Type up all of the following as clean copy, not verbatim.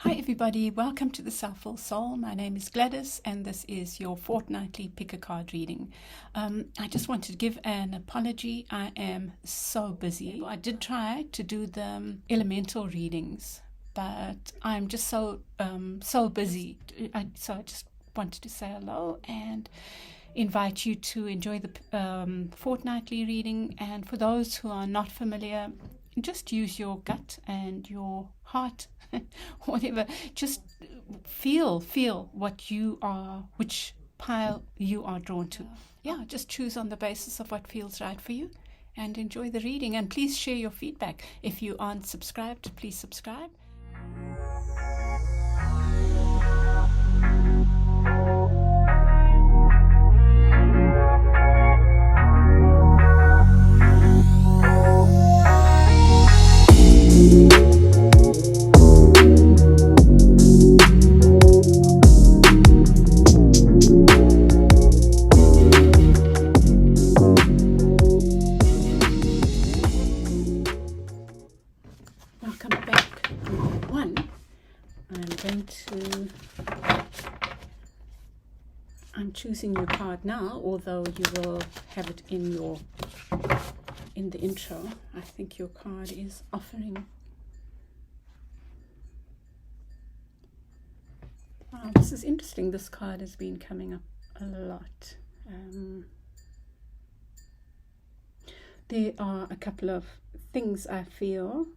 Hi everybody, welcome to the Soulful Soul. My name is Gladys and this is your fortnightly pick a card reading. I just wanted to give an apology. I am so busy. I did try to do the elemental readings, but I'm just so busy. So I just wanted to say hello and invite you to enjoy the fortnightly reading. And for those who are not familiar, just use your gut and your heart, whatever. Just feel what you are, which pile you are drawn to. Yeah, just choose on the basis of what feels right for you and enjoy the reading. And please share your feedback. If you aren't subscribed, please subscribe. Welcome back. I'm choosing your card now, although you will have it in the intro. I think your card is offering. Wow, this is interesting. This card has been coming up a lot. There are a couple of things I feel.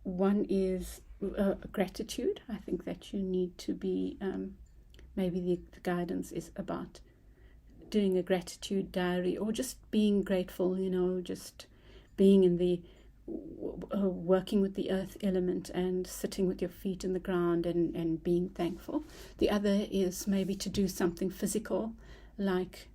One is gratitude. I think that you need to be, maybe the guidance is about doing a gratitude diary or just being grateful, just being in the, working with the earth element and sitting with your feet in the ground and being thankful. The other is maybe to do something physical like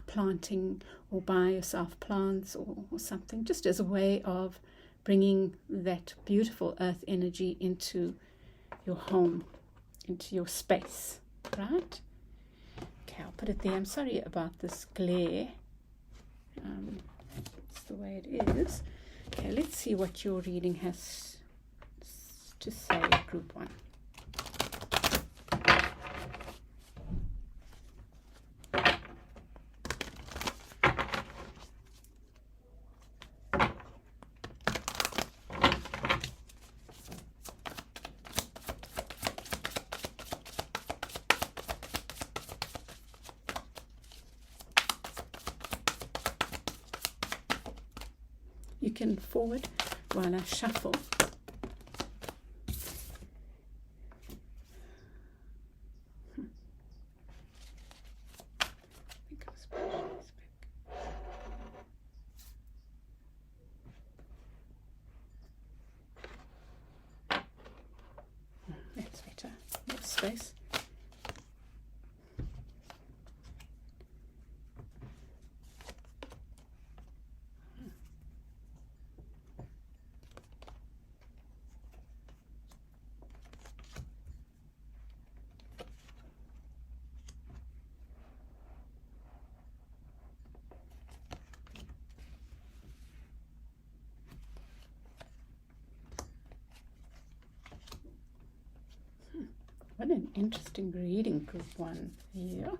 planting or buy yourself plants or something, just as a way of bringing that beautiful earth energy into your home, into your space, right? Okay, I'll put it there. I'm sorry about this glare. It's the way it is. Okay, let's see what your reading has to say, Group 1. You can forward while I shuffle. That's better. More space. What an interesting reading, Group 1. Yeah.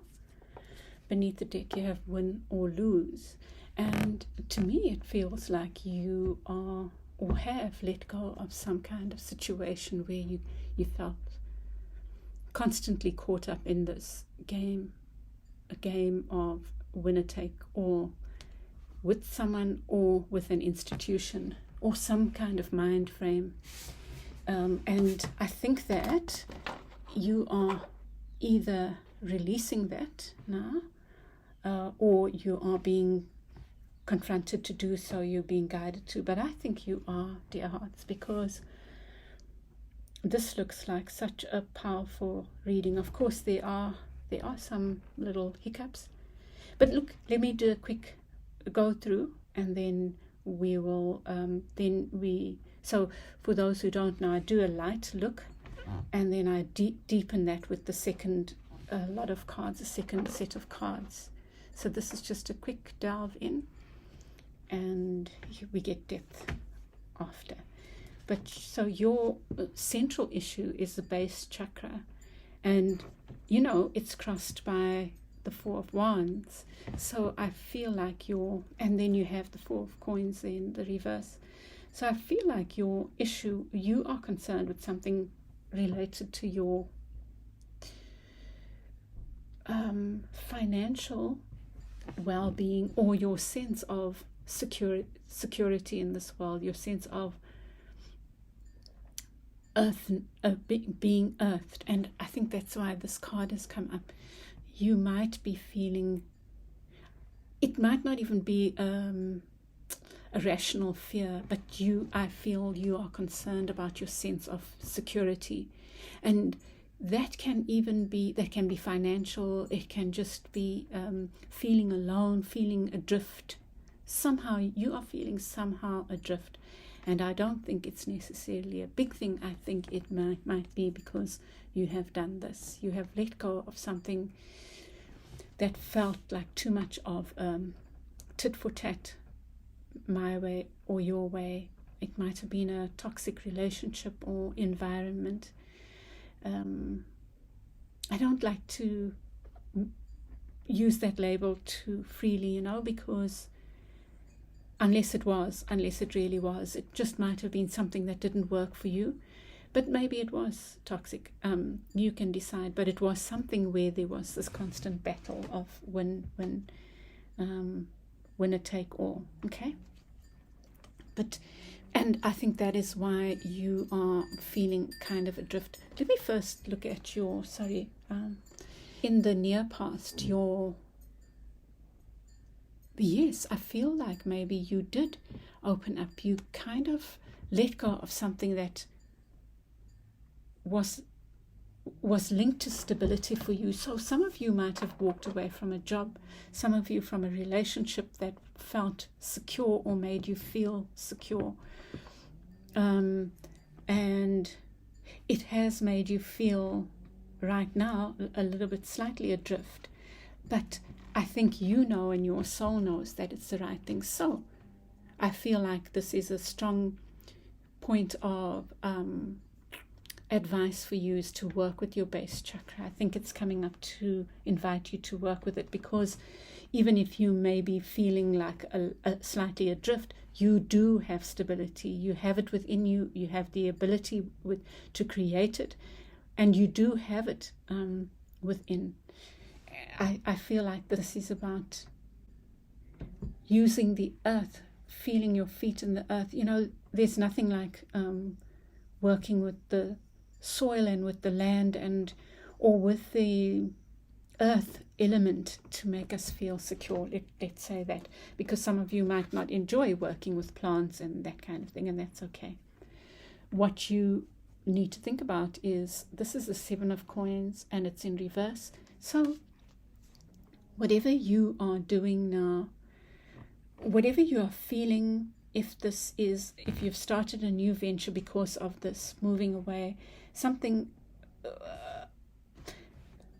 Beneath the deck you have win or lose. And to me it feels like you are or have let go of some kind of situation where you felt constantly caught up in this game, a game of winner take all with someone or with an institution or some kind of mind frame. And I think that you are either releasing that now or you are being confronted to do so, you're being guided to. But I think you are, dear hearts, because this looks like such a powerful reading. Of course there are some little hiccups, but look, let me do a quick go through and then we will so for those who don't know, I do a light look and then I deepen that with the second lot of cards, a second set of cards. So this is just a quick delve in and we get depth after. But so your central issue is the base chakra, and it's crossed by the Four of Wands. So I feel like and then you have the Four of Coins in the reverse. So I feel like your issue, you are concerned with something related to your financial well-being, or your sense of security in this world, your sense of being earthed. And I think that's why this card has come up. You might be feeling, it might not even be a rational fear, but I feel you are concerned about your sense of security. And that can be financial. It can just be feeling alone, feeling adrift. Somehow you are feeling somehow adrift. And I don't think it's necessarily a big thing. I think it might be because you have done this. You have let go of something that felt like too much of tit for tat, my way or your way. It might have been a toxic relationship or environment. I don't like to use that label too freely, because unless it really was, it just might have been something that didn't work for you. But maybe it was toxic. You can decide. But it was something where there was this constant battle of winner take all. Okay. And I think that is why you are feeling kind of adrift. Let me first look at in the near past, yes, I feel like maybe you did open up. You kind of let go of something that was linked to stability for you. So some of you might have walked away from a job, some of you from a relationship that felt secure or made you feel secure. And it has made you feel right now a little bit slightly adrift. But I think and your soul knows that it's the right thing. So I feel like this is a strong point of advice for you, is to work with your base chakra. I think it's coming up to invite you to work with it, because even if you may be feeling like a slightly adrift, you do have stability. You have it within you. You have the ability to create it, and you do have it within. I feel like this is about using the earth, feeling your feet in the earth. There's nothing like working with the soil and with the land or with the earth element to make us feel secure. Let's say that, because some of you might not enjoy working with plants and that kind of thing, and that's okay. What you need to think about is, this is the Seven of Coins and it's in reverse. So whatever you are doing now, whatever you are feeling, if you've started a new venture because of this moving away, something,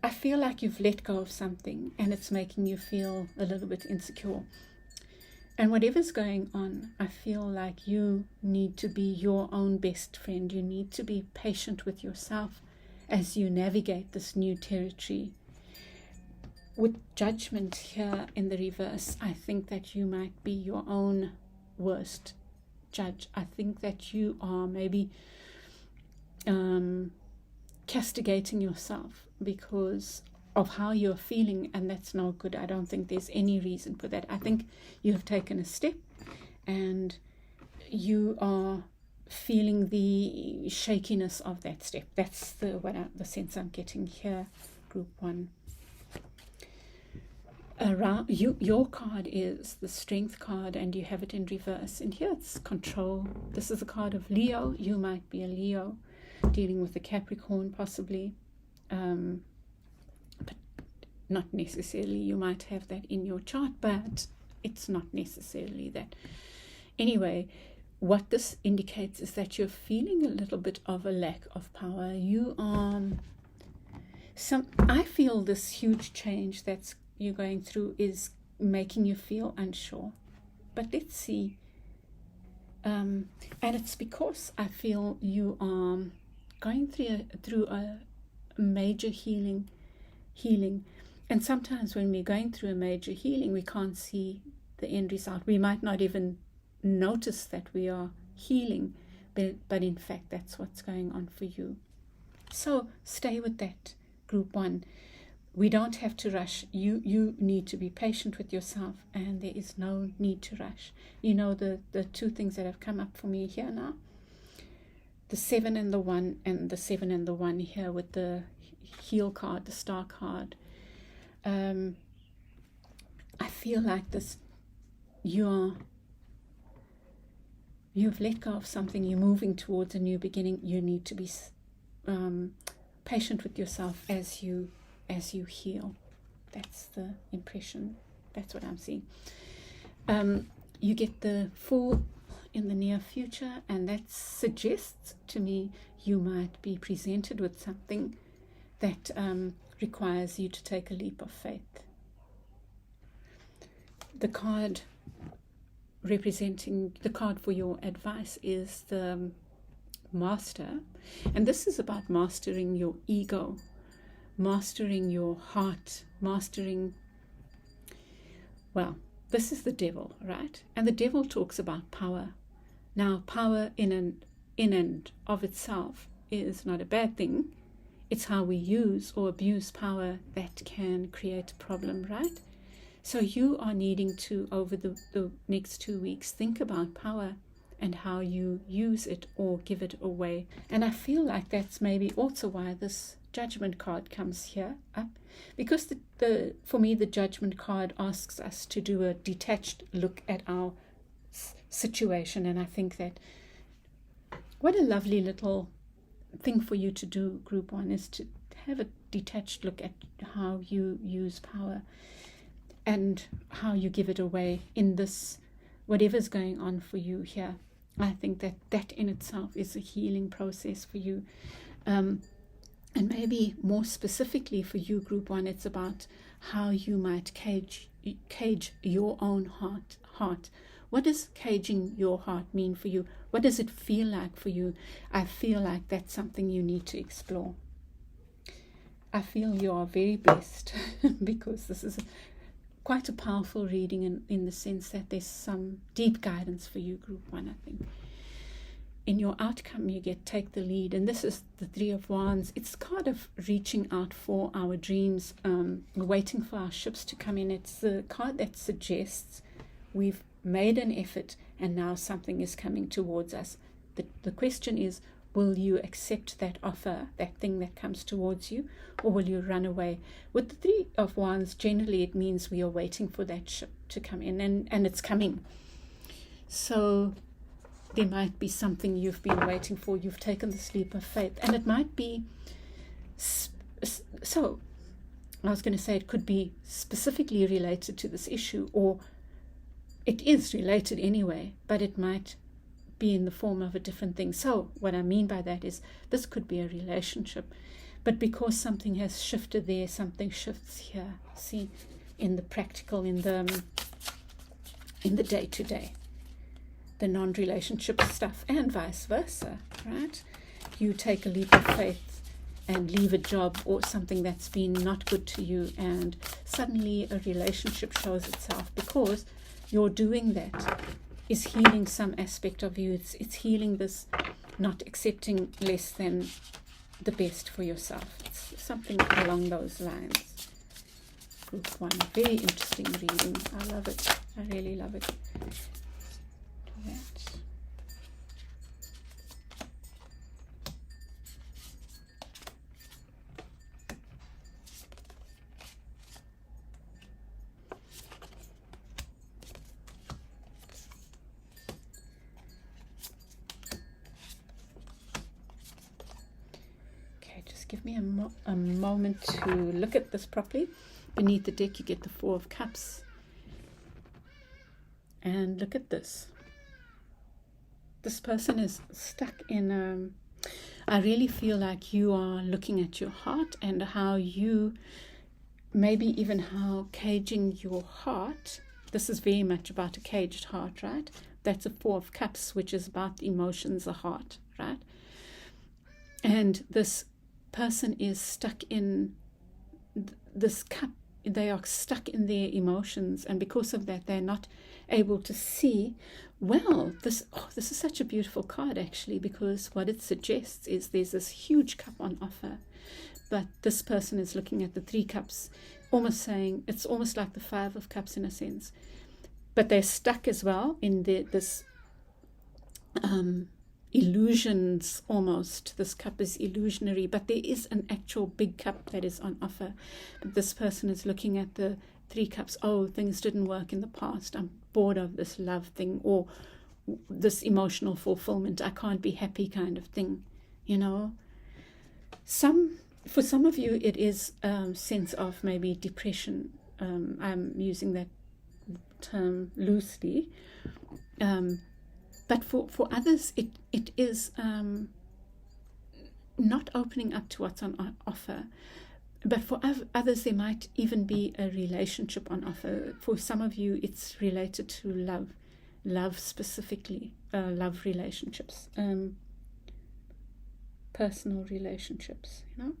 I feel like you've let go of something and it's making you feel a little bit insecure. And whatever's going on, I feel like you need to be your own best friend. You need to be patient with yourself as you navigate this new territory. With Judgment here in the reverse, I think that you might be your own worst judge. I think that you are maybe castigating yourself because of how you're feeling, and that's no good. I don't think there's any reason for that. I think you have taken a step and you are feeling the shakiness of that step. That's the sense I'm getting here, Group 1. Around your card is the Strength card, and you have it in reverse, and here it's Control. This is a card of Leo. You might be a Leo dealing with a Capricorn possibly, but not necessarily. You might have that in your chart, but it's not necessarily that. Anyway, what this indicates is that you're feeling a little bit of a lack of power. I feel this huge change that's you're going through is making you feel unsure. But let's see. And it's because I feel you are going through a major healing. And sometimes when we're going through a major healing, we can't see the end result. We might not even notice that we are healing, but in fact, that's what's going on for you. So stay with that, group 1. We don't have to rush. You need to be patient with yourself, and there is no need to rush. You know, the 2 things that have come up for me here now, the 7 and the 1, and the 7 and the 1 here with the heal card, the star card. I feel like this, you've let go of something, you're moving towards a new beginning. You need to be patient with yourself as you heal. That's the impression. That's what I'm seeing. You get the Fool in the near future, and that suggests to me you might be presented with something that requires you to take a leap of faith. The card representing, the card for your advice is the Master, and this is about mastering your ego, mastering your heart, this is the devil, right? And the devil talks about power. Now, power in and of itself is not a bad thing. It's how we use or abuse power that can create a problem, right? So you are needing to, over the next 2 weeks, think about power and how you use it or give it away. And I feel like that's maybe also why this Judgment card comes here up, because for me the Judgment card asks us to do a detached look at our situation. And I think that what a lovely little thing for you to do, group 1, is to have a detached look at how you use power and how you give it away in this, whatever's going on for you here. I think that in itself is a healing process for you. And maybe more specifically for you, group 1, it's about how you might cage your own heart. What does caging your heart mean for you? What does it feel like for you? I feel like that's something you need to explore. I feel you are very blessed because this is quite a powerful reading in the sense that there's some deep guidance for you, group 1, I think. In your outcome, you get take the lead. And this is the 3 of Wands. It's kind of reaching out for our dreams, waiting for our ships to come in. It's the card that suggests we've made an effort and now something is coming towards us. The question is, will you accept that offer, that thing that comes towards you, or will you run away? With the 3 of Wands, generally it means we are waiting for that ship to come in, and it's coming. So there might be something you've been waiting for. You've taken the leap of faith, and it might be so I was going to say it could be specifically related to this issue, or it is related anyway, but it might be in the form of a different thing. So what I mean by that is this could be a relationship, but because something has shifted there, something shifts here. See, in the practical, in the day-to-day, the non-relationship stuff, and vice versa, right? You take a leap of faith and leave a job or something that's been not good to you, and suddenly a relationship shows itself because you're doing that is healing some aspect of you. It's healing this not accepting less than the best for yourself. It's something along those lines. Group 1, very interesting reading. I love it. I really love it. That. Give me a moment to look at this properly. Beneath the deck, you get the 4 of Cups. And look at this. This person is stuck in I really feel like you are looking at your heart and how you, maybe even how caging your heart, this is very much about a caged heart, right? That's a Four of Cups, which is about the emotions, the heart, right? And this person is stuck in this cup. They are stuck in their emotions, and because of that, they're not able to see. Well, this is such a beautiful card, actually, because what it suggests is there's this huge cup on offer, but this person is looking at the Three Cups, almost saying it's almost like the Five of Cups in a sense, but they're stuck as well in this illusions almost. This cup is illusionary, but there is an actual big cup that is on offer. But this person is looking at the Three Cups. Oh, things didn't work in the past. I'm bored of this love thing, or this emotional fulfillment. I can't be happy kind of thing, you know. For some of you, it is a sense of maybe depression. I'm using that term loosely. But for others, it is not opening up to what's on offer. But for others, there might even be a relationship on offer. For some of you, it's related to love specifically, love relationships, personal relationships, you know.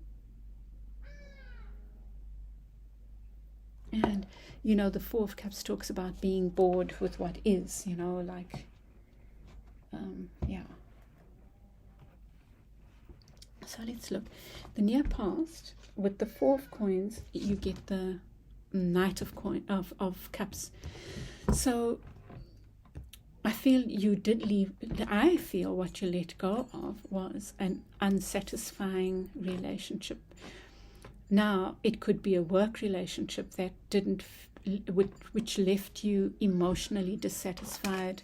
And, you know, the Four of Cups talks about being bored with what is, you know, like... yeah. So let's look. The near past, with the Four of Coins, you get the Knight of Cups. So I feel I feel what you let go of was an unsatisfying relationship. Now, it could be a work relationship that which left you emotionally dissatisfied.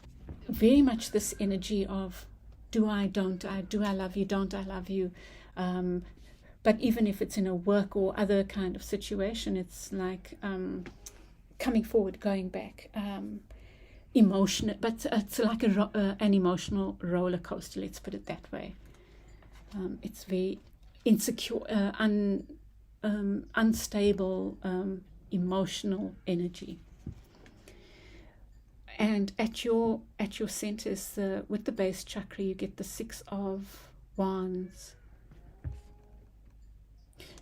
Very much this energy of do I, don't I, do I love you, don't I love you, but even if it's in a work or other kind of situation, it's like coming forward, going back, emotional, but it's like an emotional roller coaster, let's put it that way. It's very insecure, unstable, emotional energy. And at your centers, with the base chakra, you get the Six of Wands.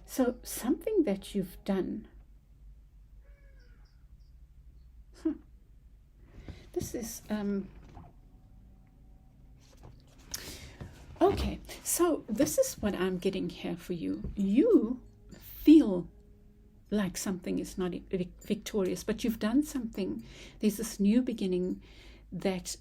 So something that you've done. This is okay. So this is what I'm getting here for you. You feel like something is not victorious, but you've done something. There's this new beginning that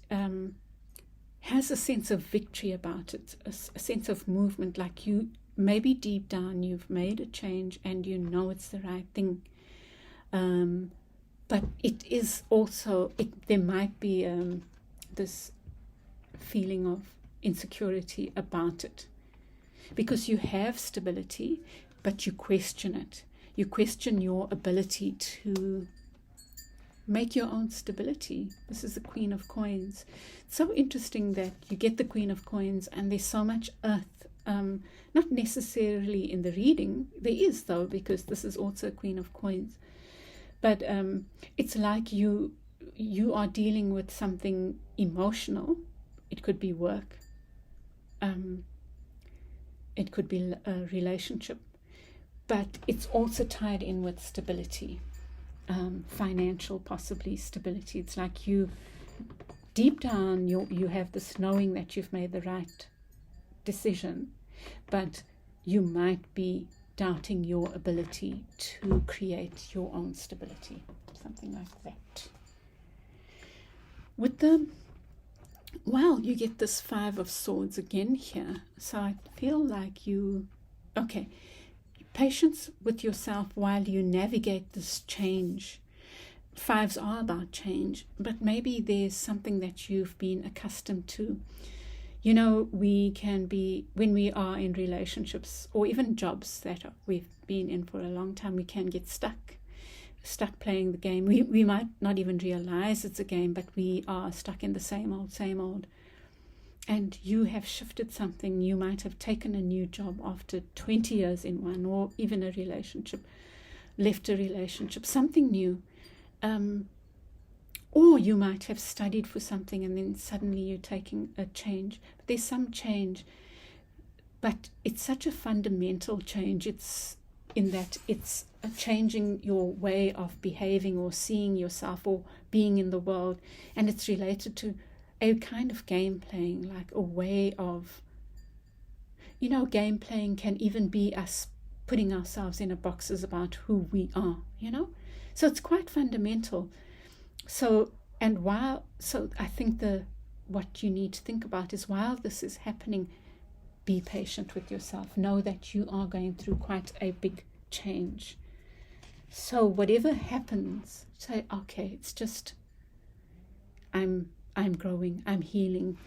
has a sense of victory about it, a sense of movement, like you, maybe deep down you've made a change and you know it's the right thing. But it is also, there might be this feeling of insecurity about it, because you have stability, but you question it. You question your ability to make your own stability. This is the Queen of Coins. It's so interesting that you get the Queen of Coins and there's so much earth, not necessarily in the reading. There is, though, because this is also Queen of Coins. But it's like you are dealing with something emotional. It could be work. It could be a relationship. But it's also tied in with stability, financial, possibly stability. It's like you, deep down, you have this knowing that you've made the right decision, but you might be doubting your ability to create your own stability, something like that. With the, well, you get this Five of Swords again here. So I feel like patience with yourself while you navigate this change. Fives are about change, but maybe there's something that you've been accustomed to. You know, we can be, when we are in relationships or even jobs that we've been in for a long time, we can get stuck playing the game. We might not even realize it's a game, but we are stuck in the same old. And you have shifted something. You might have taken a new job after 20 years in one, or even a relationship, left a relationship, something new. Or you might have studied for something and then suddenly you're taking a change. But there's some change, but it's such a fundamental change. It's in that it's changing your way of behaving or seeing yourself or being in the world. And it's related to a kind of game playing, like a way of, game playing can even be us putting ourselves in a boxes about who we are, So it's quite fundamental. So I think what you need to think about is, while this is happening, be patient with yourself. Know that you are going through quite a big change. So whatever happens, say, okay, it's just, I'm growing, I'm healing,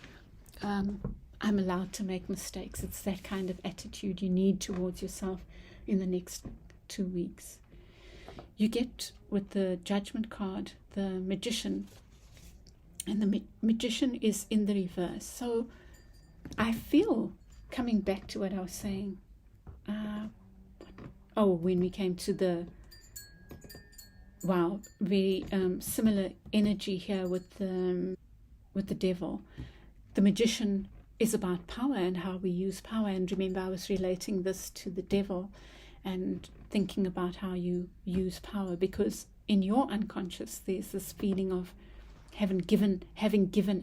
I'm allowed to make mistakes. It's that kind of attitude you need towards yourself in the next 2 weeks. You get with the Judgment card, the Magician, and the Magician is in the reverse. So I feel, coming back to what I was saying, when we came to the, very similar energy here with the Devil. The Magician is about power and how we use power. And remember, I was relating this to the Devil and thinking about how you use power, because in your unconscious there's this feeling of having given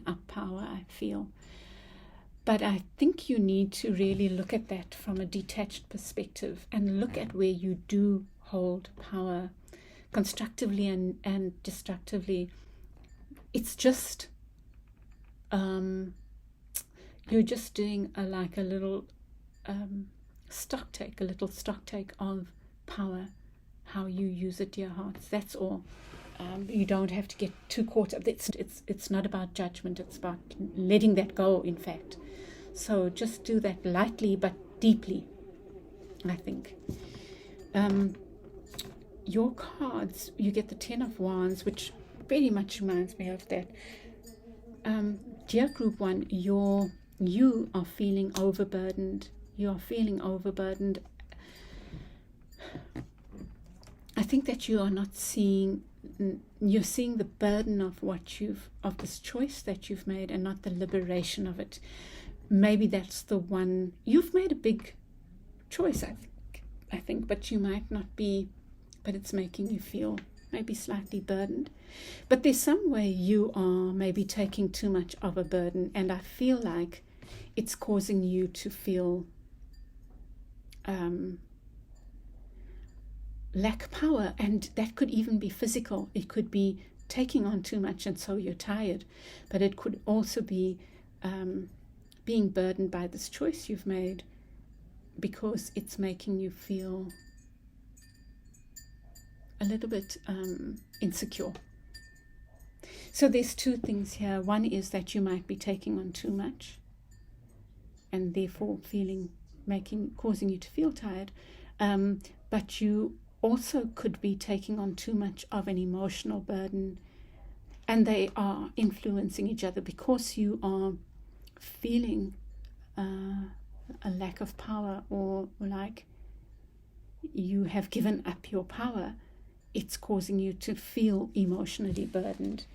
up power, I feel. But I think you need to really look at that from a detached perspective and look at where you do hold power, constructively and destructively. It's just you're just doing a little stock take of power, how you use it, dear hearts. That's all. You don't have to get too caught up. It's not about judgment. It's about letting that go, in fact. So just do that lightly but deeply, I think. Your cards, you get the 10 of Wands, which very much reminds me of that. Dear Group 1, you are feeling overburdened. You are feeling overburdened. I think that you are not seeing, you're seeing the burden of of this choice that you've made, and not the liberation of it. Maybe that's the one. You've made a big choice, I think, but you might not be, but it's making you feel maybe slightly burdened. But there's some way you are maybe taking too much of a burden, and I feel like it's causing you to feel lack power, and that could even be physical. It could be taking on too much and so you're tired, but it could also be being burdened by this choice you've made, because it's making you feel a little bit insecure. So there's two things here. One is that you might be taking on too much, and therefore causing you to feel tired. But you also could be taking on too much of an emotional burden, and they are influencing each other, because you are feeling a lack of power, or like you have given up your power. It's causing you to feel emotionally burdened.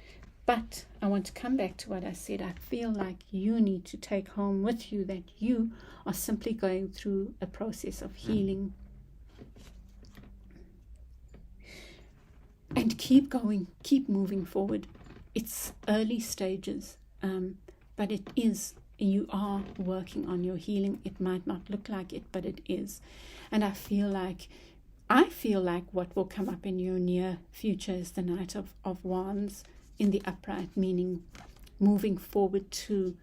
But I want to come back to what I said. I feel like you need to take home with you that you are simply going through a process of healing. And keep going, keep moving forward. It's early stages, but you are working on your healing. It might not look like it, but it is. And I feel like what will come up in your near future is the Knight of Wands in the upright, meaning moving forward to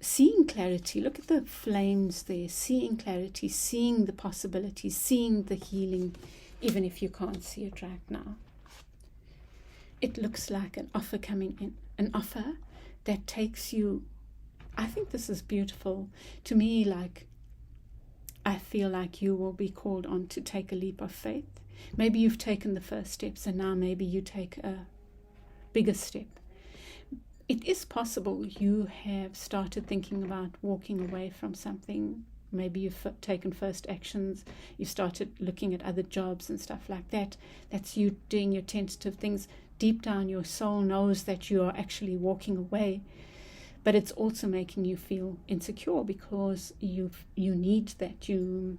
seeing clarity. Look at the flames there, seeing clarity, seeing the possibilities, seeing the healing, even if you can't see it right now. It looks like an offer coming in, an offer that takes you. I think this is beautiful. To me, like, I feel like you will be called on to take a leap of faith. Maybe you've taken the first steps, and now maybe you take a bigger step. It is possible you have started thinking about walking away from something. Maybe you've taken first actions. You started looking at other jobs and stuff like that. That's you doing your tentative things. deep down your soul knows that you are actually walking away, but it's also making you feel insecure because you need that. You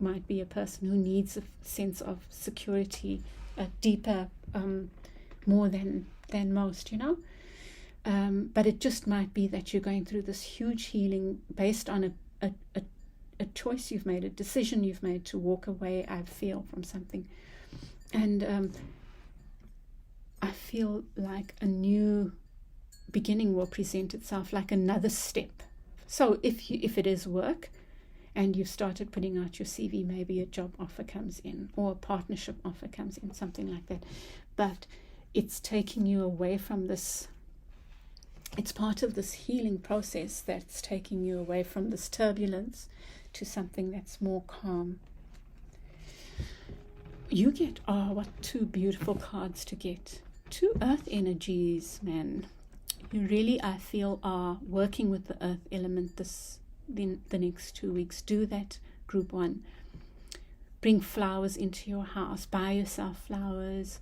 might be a person who needs a sense of security, a deeper, more than most, but it just might be that you're going through this huge healing based on a choice you've made, a decision you've made to walk away, I feel, from something. And I feel like a new beginning will present itself, like another step. So if it is work and you've started putting out your CV, maybe a job offer comes in or a partnership offer comes in, something like that. But it's taking you away from this. It's part of this healing process that's taking you away from this turbulence to something that's more calm. You get, what two beautiful cards to get. Two earth energies, man. You really, I feel, are working with the earth element the next 2 weeks. Do that, group 1. Bring flowers into your house. Buy yourself flowers.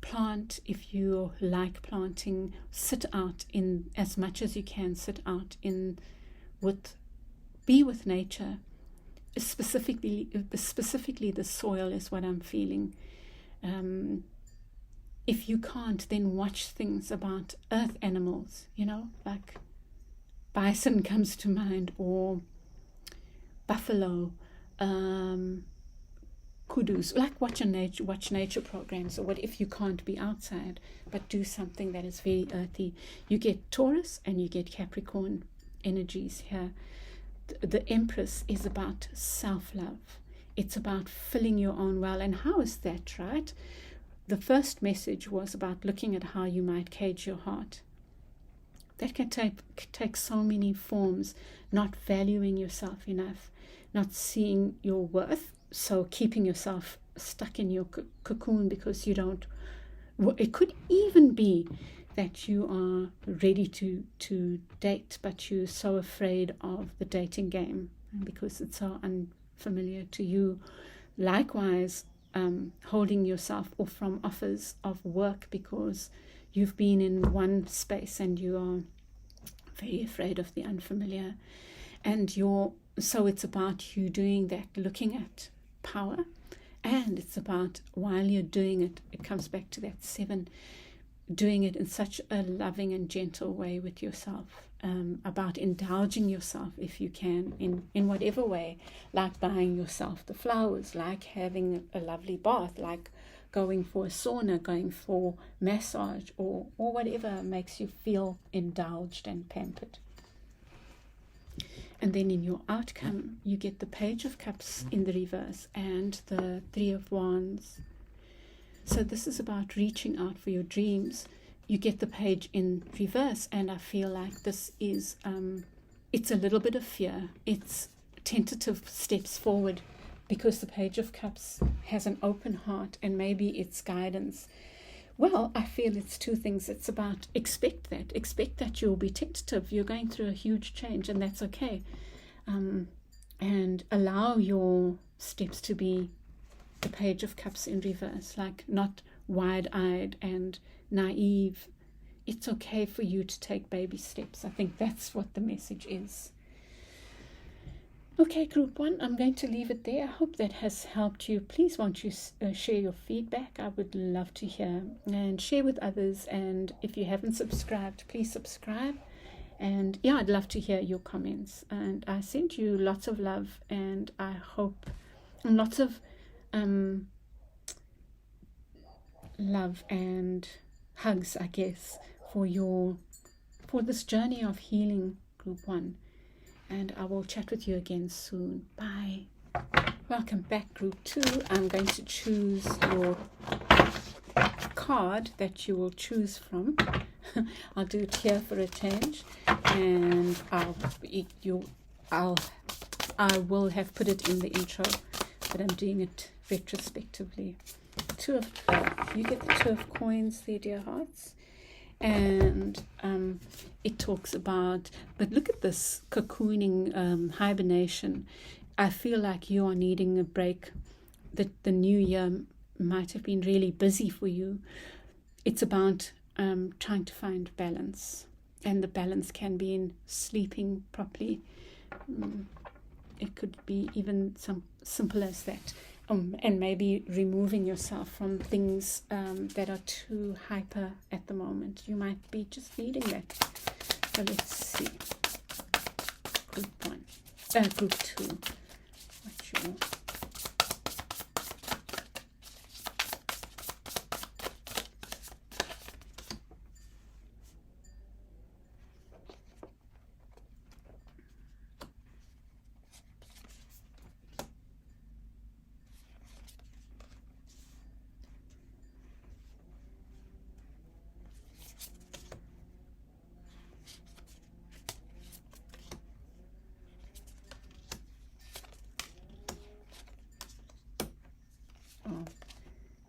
Plant if you like planting. Sit out in as much as you can. Sit out be with nature. Specifically the soil is what I'm feeling. If you can't, then watch things about earth animals, like bison comes to mind, or buffalo, kudus. Like watch nature programs, or what if you can't be outside, but do something that is very earthy. You get Taurus and you get Capricorn energies here. The Empress is about self-love. It's about filling your own well. And how is that, right? The first message was about looking at how you might cage your heart. That can take so many forms. Not valuing yourself enough, not seeing your worth, so keeping yourself stuck in your cocoon because you don't. It could even be that you are ready to date, but you're so afraid of the dating game because it's so unfamiliar to you. Likewise, holding yourself off from offers of work because you've been in one space and you are very afraid of the unfamiliar. And so it's about you doing that, looking at power, and it's about, while you're doing it, it comes back to that 7, doing it in such a loving and gentle way with yourself, about indulging yourself if you can in whatever way, like buying yourself the flowers, like having a lovely bath, like going for a sauna, going for massage, or whatever makes you feel indulged and pampered. And then in your outcome, you get the Page of Cups in the reverse and the 3 of Wands. So this is about reaching out for your dreams. You get the page in reverse, and I feel like this is, it's a little bit of fear. It's tentative steps forward because the Page of Cups has an open heart, and maybe it's guidance. Well, I feel it's 2 things. It's about expect that you'll be tentative. You're going through a huge change, and that's okay. And allow your steps to be the Page of Cups in reverse, like not wide-eyed and naive. It's okay for you to take baby steps. I think that's what the message is. Okay, group 1, I'm going to leave it there. I hope that has helped you. Please won't you share your feedback. I would love to hear, and share with others. And if you haven't subscribed, please subscribe. And yeah, I'd love to hear your comments. And I send you lots of love, and I hope, and lots of love and hugs, I guess, for this journey of healing, group 1. And I will chat with you again soon. Bye. Welcome back, group 2. I'm going to choose your card that you will choose from. I'll do it here for a change, and I will have put it in the intro, but I'm doing it retrospectively. You get the 2 of coins there, dear hearts. And it talks about, but look at this cocooning, hibernation. I feel like you are needing a break. The new year might have been really busy for you. It's about trying to find balance, and the balance can be in sleeping properly. It could be even some simple as that, and maybe removing yourself from things that are too hyper at the moment. You might be just needing that. So let's see. Group 2. What's your...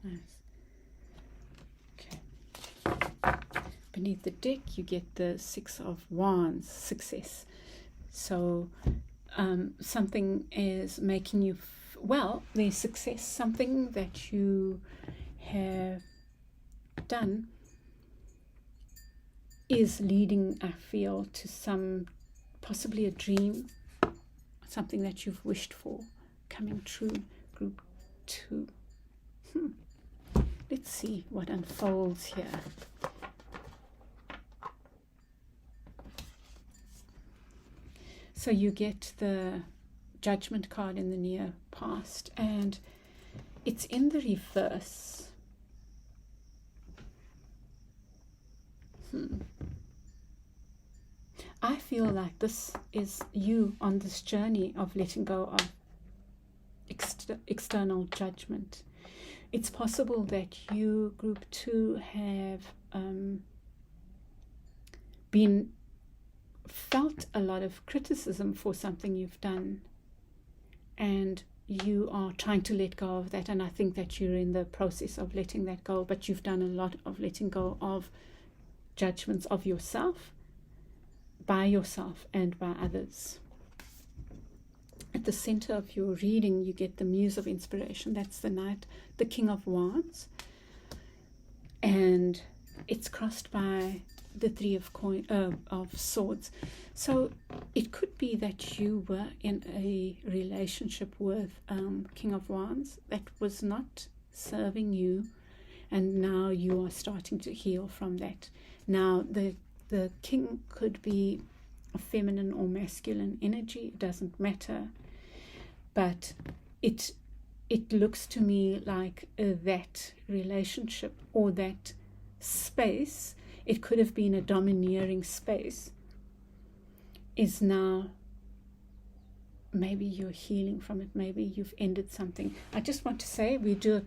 Nice. Okay. Beneath the deck, you get the 6 of Wands, success. So something is making you, there's success. Something that you have done is leading, I feel, to some, possibly a dream, something that you've wished for coming true. Group 2. Let's see what unfolds here. So you get the Judgment card in the near past, and it's in the reverse. I feel like this is you on this journey of letting go of external judgment. It's possible that you, group 2, have felt a lot of criticism for something you've done, and you are trying to let go of that. And I think that you're in the process of letting that go, but you've done a lot of letting go of judgments of yourself, by yourself and by others. At the center of your reading, you get the Muse of Inspiration. That's the Knight, the King of Wands. And it's crossed by the 3 of Swords. So it could be that you were in a relationship with King of Wands that was not serving you, and now you are starting to heal from that. Now, the King could be a feminine or masculine energy. It doesn't matter. But it looks to me like that relationship or that space, it could have been a domineering space, is now, maybe you're healing from it, maybe you've ended something. I just want to say I do a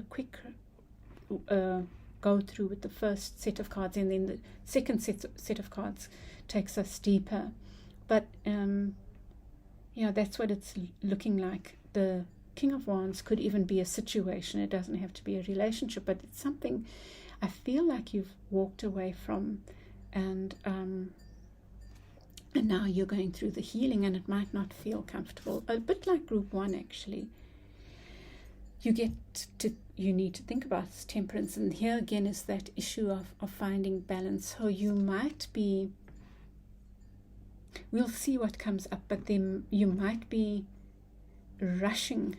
quick go through with the first set of cards, and then the second set of cards takes us deeper. But that's what it's looking like. The King of Wands could even be a situation. It doesn't have to be a relationship, but it's something I feel like you've walked away from, and now you're going through the healing, and it might not feel comfortable. A bit like group 1, actually. You need to think about temperance, and here again is that issue of finding balance. So you might be, we'll see what comes up, but then you might be rushing,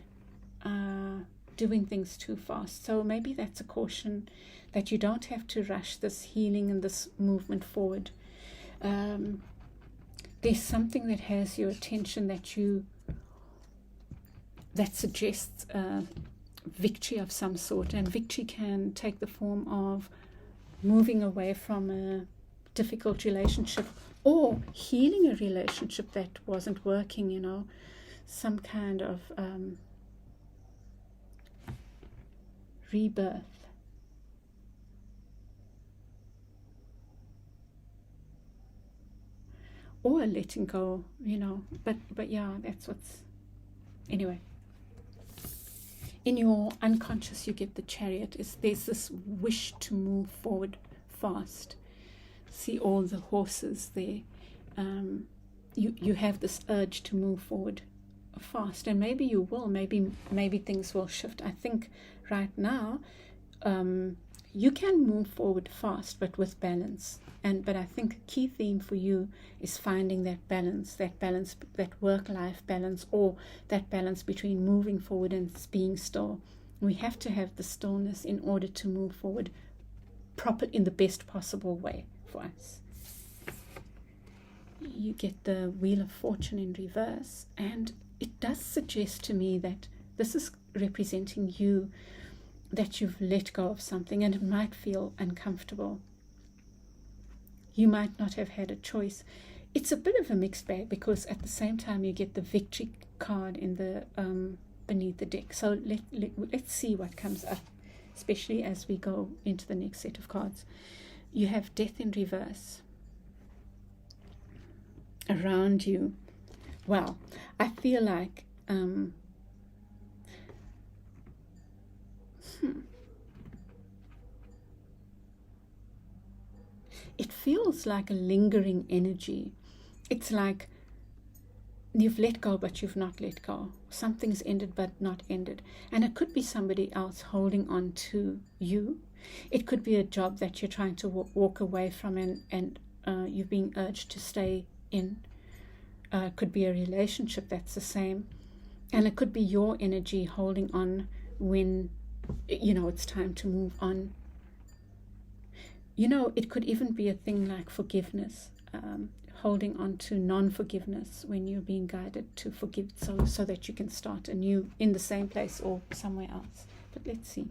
doing things too fast. So maybe that's a caution, that you don't have to rush this healing and this movement forward. There's something that has your attention that suggests victory of some sort, and victory can take the form of moving away from a difficult relationship or healing a relationship that wasn't working, some kind of rebirth. Or letting go, but yeah, that's what's, anyway. In your unconscious, you get the Chariot. There's this wish to move forward fast. See all the horses there. You have this urge to move forward fast, and maybe you will. Maybe things will shift. I think right now you can move forward fast, but with balance. But I think a key theme for you is finding that balance, that work-life balance, or that balance between moving forward and being still. We have to have the stillness in order to move forward proper in the best possible way for us. You get the Wheel of Fortune in reverse, and it does suggest to me that this is representing you, that you've let go of something, and it might feel uncomfortable. You might not have had a choice. It's a bit of a mixed bag, because at the same time you get the Victory card in the beneath the deck. So let's see what comes up, especially as we go into the next set of cards. You have Death in reverse. Around you, well, I feel like it feels like a lingering energy. It's like you've let go, but you've not let go. Something's ended, but not ended. And it could be somebody else holding on to you. It could be a job that you're trying to walk away from, and you're being urged to stay in. It could be a relationship that's the same. And it could be your energy holding on when, it's time to move on. It could even be a thing like forgiveness, holding on to non-forgiveness when you're being guided to forgive, so that you can start anew in the same place or somewhere else. But let's see.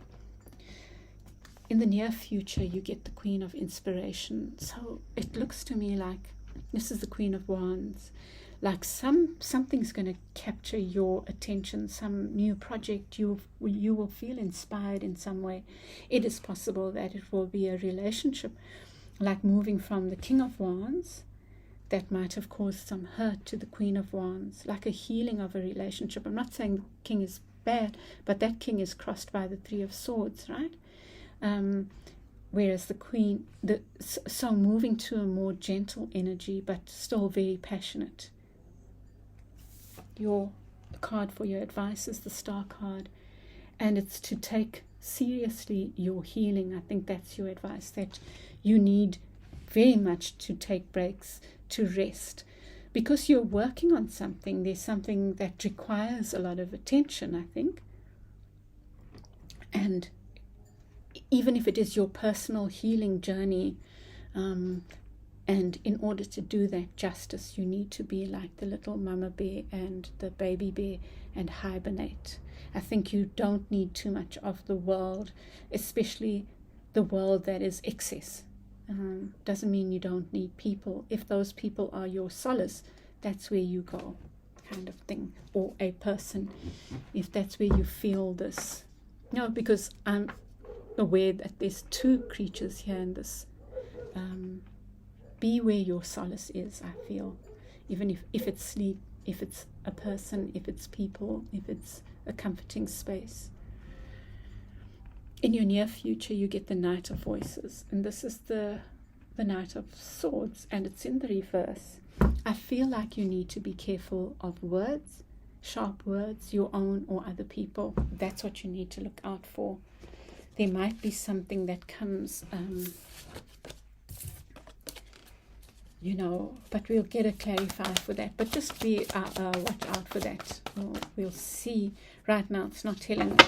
In the near future, you get the Queen of Inspiration. So it looks to me like this is the Queen of Wands. Like something's going to capture your attention, some new project. You will feel inspired in some way. It is possible that it will be a relationship, like moving from the King of Wands, that might have caused some hurt, to the Queen of Wands, like a healing of a relationship. I'm not saying the King is bad, but that King is crossed by the Three of Swords, right? Whereas the Queen, so moving to a more gentle energy, but still very passionate. Your card for your advice is the Star card, and it's to take seriously your healing. I think that's your advice, that you need very much to take breaks, to rest, because you're working on something. There's something that requires a lot of attention, I think. And even if it is your personal healing journey, and in order to do that justice, you need to be like the little mama bear and the baby bear and hibernate. I think you don't need too much of the world, especially the world that is excess. Doesn't mean you don't need people. If those people are your solace, that's where you go, kind of thing. Or a person, if that's where you feel this. No, because I'm aware that there's two creatures here in this. Be where your solace is, I feel. Even if it's sleep, if it's a person, if it's people, if it's a comforting space. In your near future, you get the Knight of Voices. And this is the Knight of Swords, and it's in the reverse. I feel like you need to be careful of words, sharp words, your own or other people. That's what you need to look out for. There might be something that comes... but we'll get a clarifier for that. But just be watch out for that. We'll see. Right now, it's not telling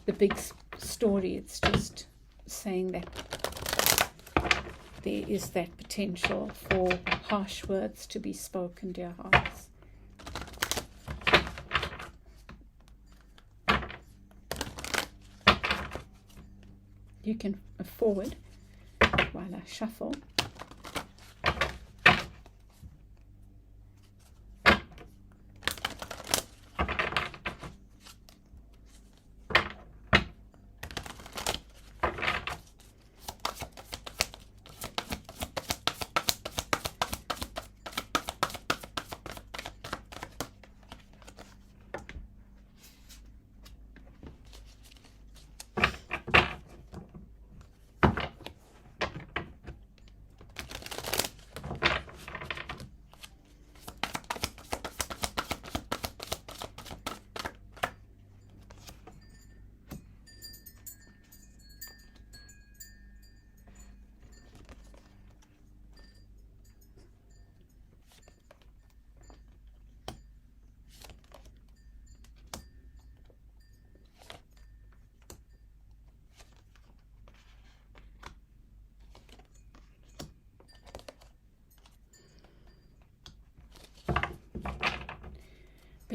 the big story. It's just saying that there is that potential for harsh words to be spoken, dear hearts. You can forward while I shuffle.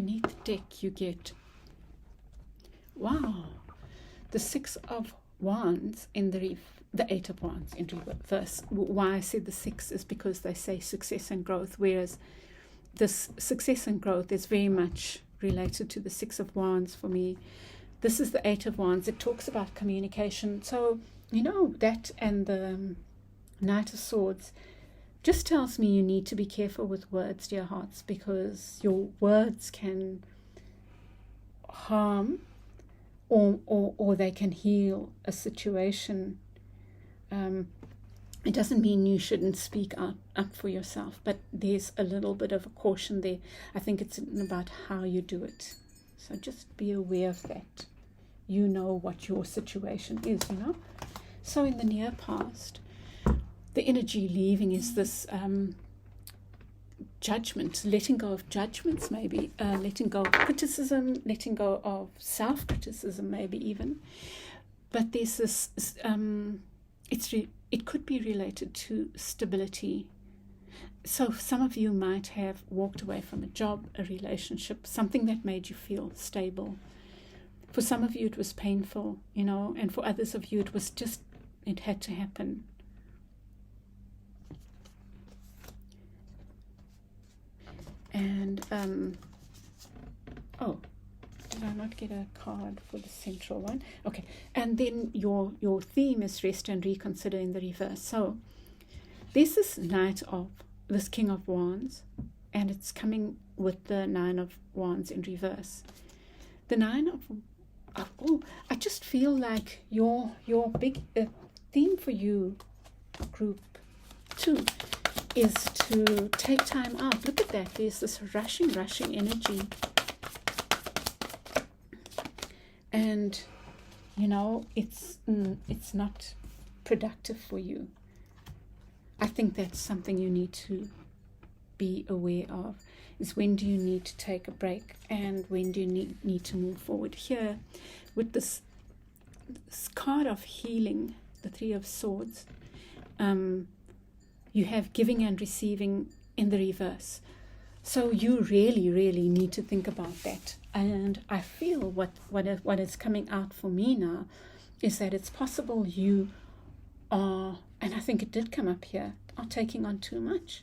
beneath the deck you get, wow, the Six of Wands in the Eight of Wands in reverse. Why I said the six is because they say success and growth, whereas this success and growth is very much related to the Six of Wands for me. This is the Eight of Wands. It talks about communication. So, that and the Knight of Swords just tells me you need to be careful with words, dear hearts, because your words can harm or they can heal a situation. It doesn't mean you shouldn't speak up for yourself, but there's a little bit of a caution there. I think it's about how you do it. So just be aware of that. You know what your situation is, So in the near past, the energy leaving is this judgment, letting go of judgments maybe, letting go of criticism, letting go of self-criticism maybe even. But there's this, it could be related to stability. So some of you might have walked away from a job, a relationship, something that made you feel stable. For some of you it was painful, and for others of you it was just, it had to happen. And, did I not get a card for the central one? Okay, and then your theme is rest and reconsider in the reverse. So there's this this King of Wands, and it's coming with the Nine of Wands in reverse. The Nine of I just feel like your big theme for you, group 2, is to take time out. Look at that. There's this rushing energy. And, it's not productive for you. I think that's something you need to be aware of, is when do you need to take a break and when do you need to move forward. Here, with this card of healing, the Three of Swords, you have giving and receiving in the reverse. So you really need to think about that. And I feel what is coming out for me now is that it's possible you are, and I think it did come up here, are taking on too much.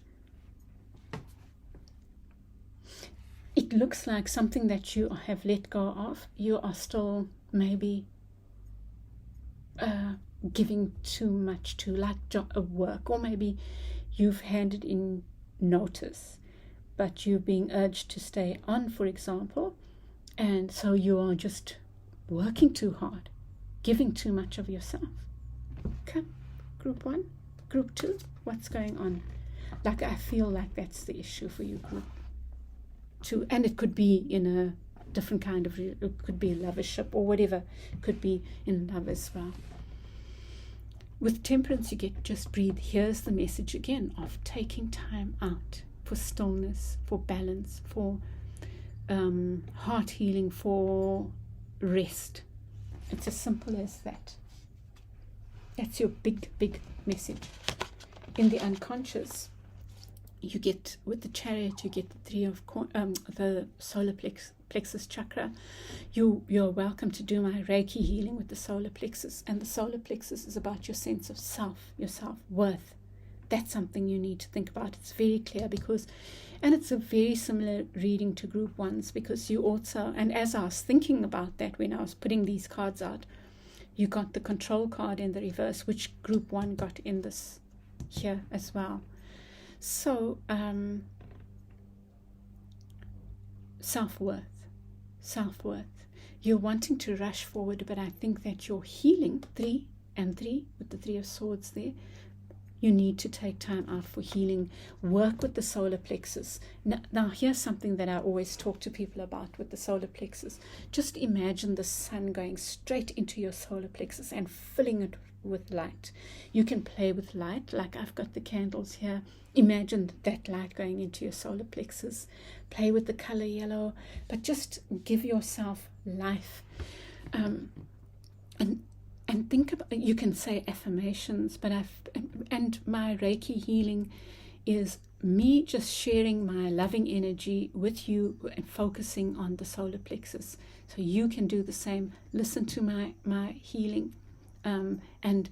It looks like something that you have let go of, you are still maybe giving too much to, like work, or maybe you've handed in notice, but you're being urged to stay on, for example, and so you are just working too hard, giving too much of yourself. Okay, group 1, group 2, what's going on? Like, I feel like that's the issue for you, group 2, and it could be in a different kind of, it could be a lovership or whatever, it could be in love as well. With Temperance, you get just breathe. Here's the message again of taking time out for stillness, for balance, for heart healing, for rest. It's as simple as that. That's your big message. In the unconscious, you get, with the Chariot, you get the Three of the solar plexus chakra. You're welcome to do my Reiki healing with the solar plexus, and the solar plexus is about your sense of self, your self-worth. That's something you need to think about. It's very clear and it's a very similar reading to group 1's, because you also, and as I was thinking about that when I was putting these cards out, you got the Control card in the reverse, which group 1 got in this here as well. So self-worth. You're wanting to rush forward, but I think that you're healing 3 and 3 with the Three of Swords there. You need to take time out for healing. Work with the solar plexus. Now here's something that I always talk to people about with the solar plexus. Just imagine the sun going straight into your solar plexus and filling it with light. You can play with light, like I've got the candles here. Imagine that light going into your solar plexus. Play with the color yellow, but just give yourself life. And think about, you can say affirmations, but and my Reiki healing is me just sharing my loving energy with you and focusing on the solar plexus. So you can do the same. Listen to my healing, and and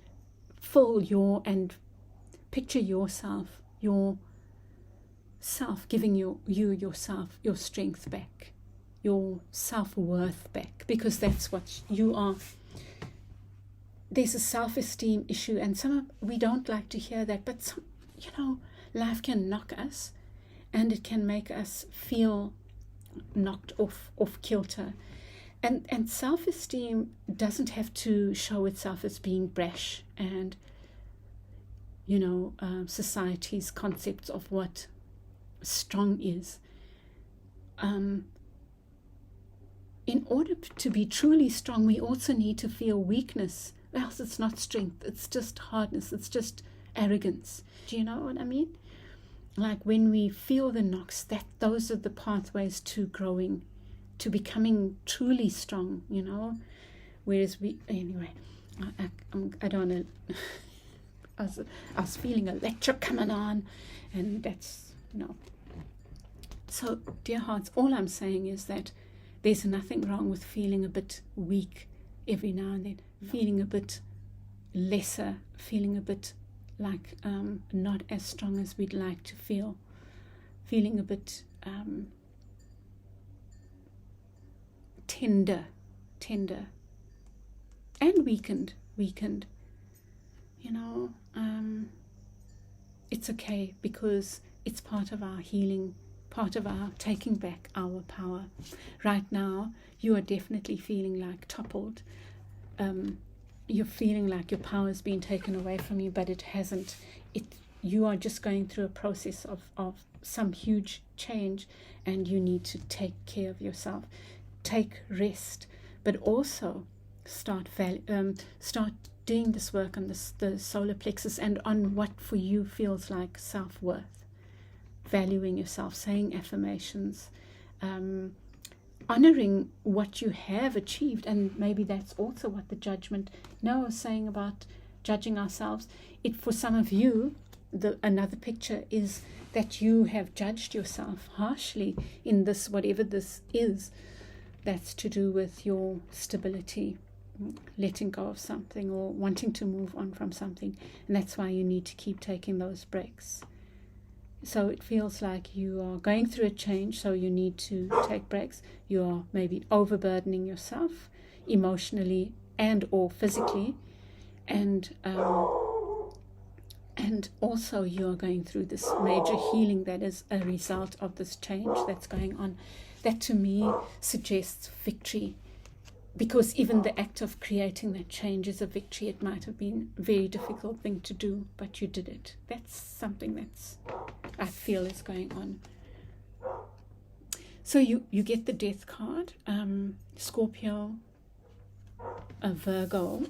picture yourself giving yourself your strength back, your self-worth back, because that's what you are. There's a self-esteem issue, and we don't like to hear that, but life can knock us, and it can make us feel knocked off kilter. And self-esteem doesn't have to show itself as being brash and society's concepts of what strong is. In order to be truly strong, we also need to feel weakness. Else it's not strength, it's just hardness, it's just arrogance. Do you know what I mean? Like when we feel the knocks, those are the pathways to growing, to becoming truly strong, Whereas anyway, I don't want to, I was feeling a lecture coming on, and that's, So, dear hearts, all I'm saying is that there's nothing wrong with feeling a bit weak every now and then, feeling a bit lesser, feeling a bit like not as strong as we'd like to feel, feeling a bit tender, and weakened. It's okay, because it's part of our healing, part of our taking back our power. Right now, you are definitely feeling like toppled. You're feeling like your power has been taken away from you, but it hasn't. You are just going through a process of some huge change, and you need to take care of yourself. Take rest, but also start doing this work on the solar plexus and on what for you feels like self-worth. Valuing yourself, saying affirmations, honoring what you have achieved. And maybe that's also what the judgment Noah was saying about judging ourselves. For some of you, another picture is that you have judged yourself harshly in this, whatever this is, that's to do with your stability, letting go of something or wanting to move on from something. And that's why you need to keep taking those breaks. So it feels like you are going through a change, so you need to take breaks. You are maybe overburdening yourself emotionally and or physically, and also you are going through this major healing that is a result of this change that's going on. That to me suggests victory, because even the act of creating that change is a victory. It might have been a very difficult thing to do, but you did it. That's something I feel is going on. So you get the Death card, Scorpio, a Virgo,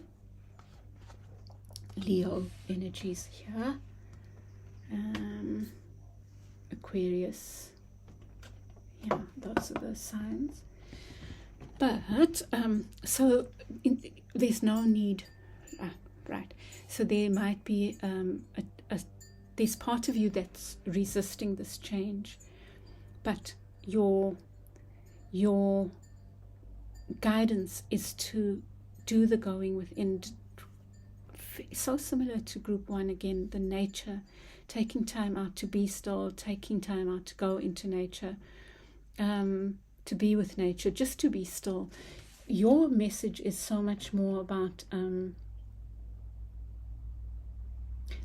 Leo energies here, Aquarius. Yeah, those are the signs. But there's no need, right? So there might be there's part of you that's resisting this change, but your guidance is to do the going within. So similar to group 1 again, the nature, taking time out to be still, taking time out to go into nature, to be with nature, just to be still. Your message is so much more about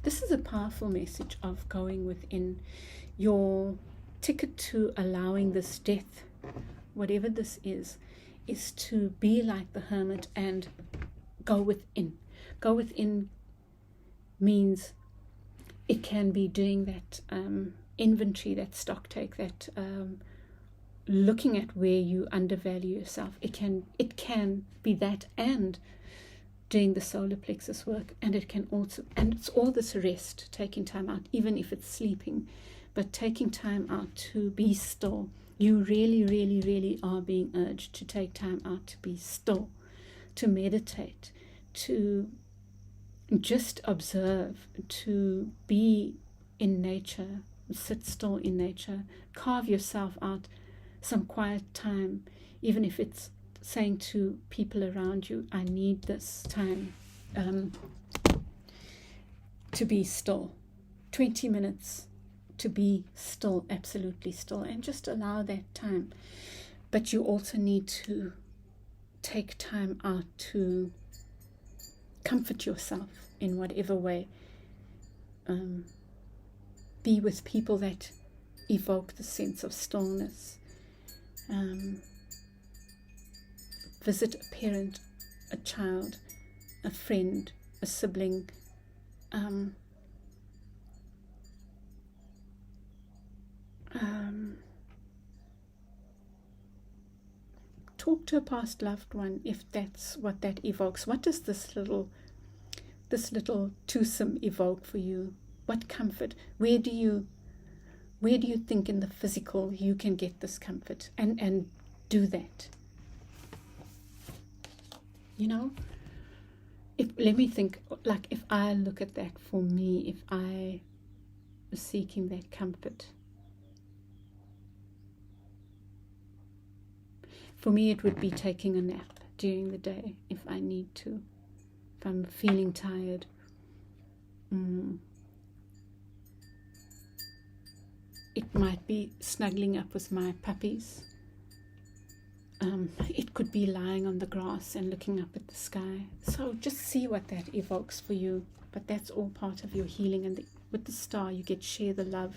this is a powerful message of going within. Your ticket to allowing this death, whatever this is to be like the hermit and go within. Go within means it can be doing that inventory, that stock take, that looking at where you undervalue yourself. It can be that, and doing the solar plexus work, and it can also, and it's all this rest, taking time out, even if it's sleeping, but taking time out to be still. You really, really, really are being urged to take time out to be still, to meditate, to just observe, to be in nature sit still in nature. Carve yourself out some quiet time, even if it's saying to people around you, I need this time to be still. 20 minutes to be still, absolutely still, and just allow that time. But you also need to take time out to comfort yourself in whatever way. Be with people that evoke the sense of stillness. Visit a parent, a child, a friend, a sibling. Talk to a past loved one if that's what that evokes. What does this little twosome evoke for you? What comfort? Where do you think in the physical you can get this comfort? And do that. Let me think, like if I look at that for me, if I was seeking that comfort, for me it would be taking a nap during the day if I need to, if I'm feeling tired. It might be snuggling up with my puppies. It could be lying on the grass and looking up at the sky. So just see what that evokes for you. But that's all part of your healing. And with the star, you get share the love.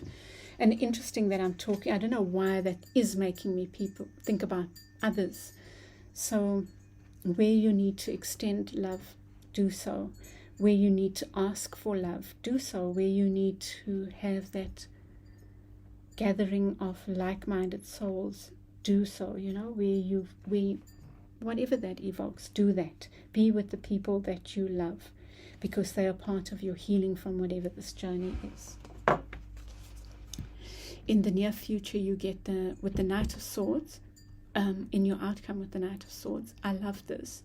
And interesting that I'm talking, I don't know why that is making me think about others. So where you need to extend love, do so. Where you need to ask for love, do so. Where you need to have that gathering of like-minded souls, do so. Where whatever that evokes, do that. Be with the people that you love, because they are part of your healing from whatever this journey is. In the near future, you get with the Knight of Swords, in your outcome with the Knight of Swords, I love this.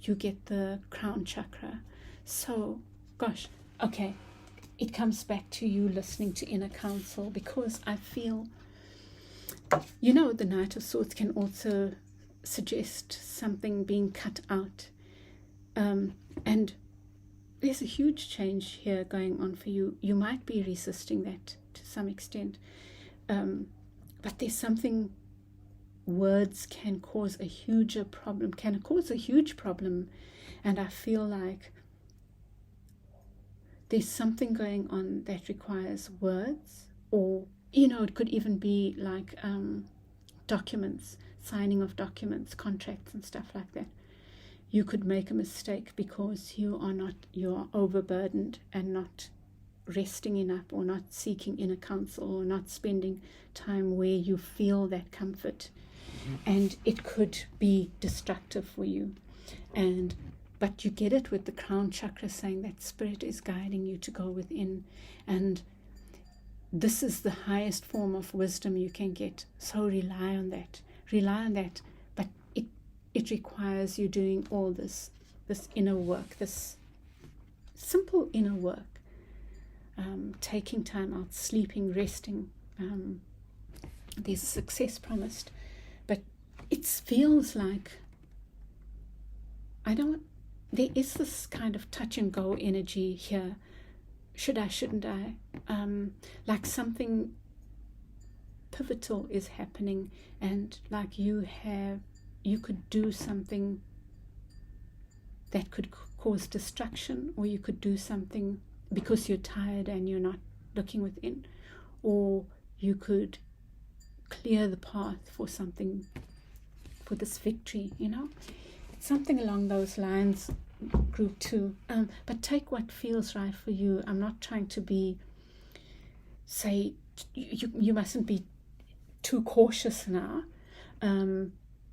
You get the crown chakra. So, gosh, okay, it comes back to you listening to inner counsel, because I feel, the Knight of Swords can also suggest something being cut out. And there's a huge change here going on for you. You might be resisting that to some extent. But there's something, words can cause a huge problem. And I feel like there's something going on that requires words, or, it could even be like documents, signing of documents, contracts and stuff like that. You could make a mistake because you are overburdened and not resting enough, or not seeking inner counsel, or not spending time where you feel that comfort. And it could be destructive for you. But you get it with the crown chakra, saying that spirit is guiding you to go within. And this is the highest form of wisdom you can get. So rely on that. But it requires you doing all this inner work, this simple inner work. Taking time out, sleeping, resting. There's success promised. But it feels like there is this kind of touch and go energy here. Should I, shouldn't I? Like something pivotal is happening, and like you could do something that could cause destruction, or you could do something because you're tired and you're not looking within, or you could clear the path for something, for this victory, something along those lines, group 2. But take what feels right for you. I'm not trying to say you mustn't be too cautious now.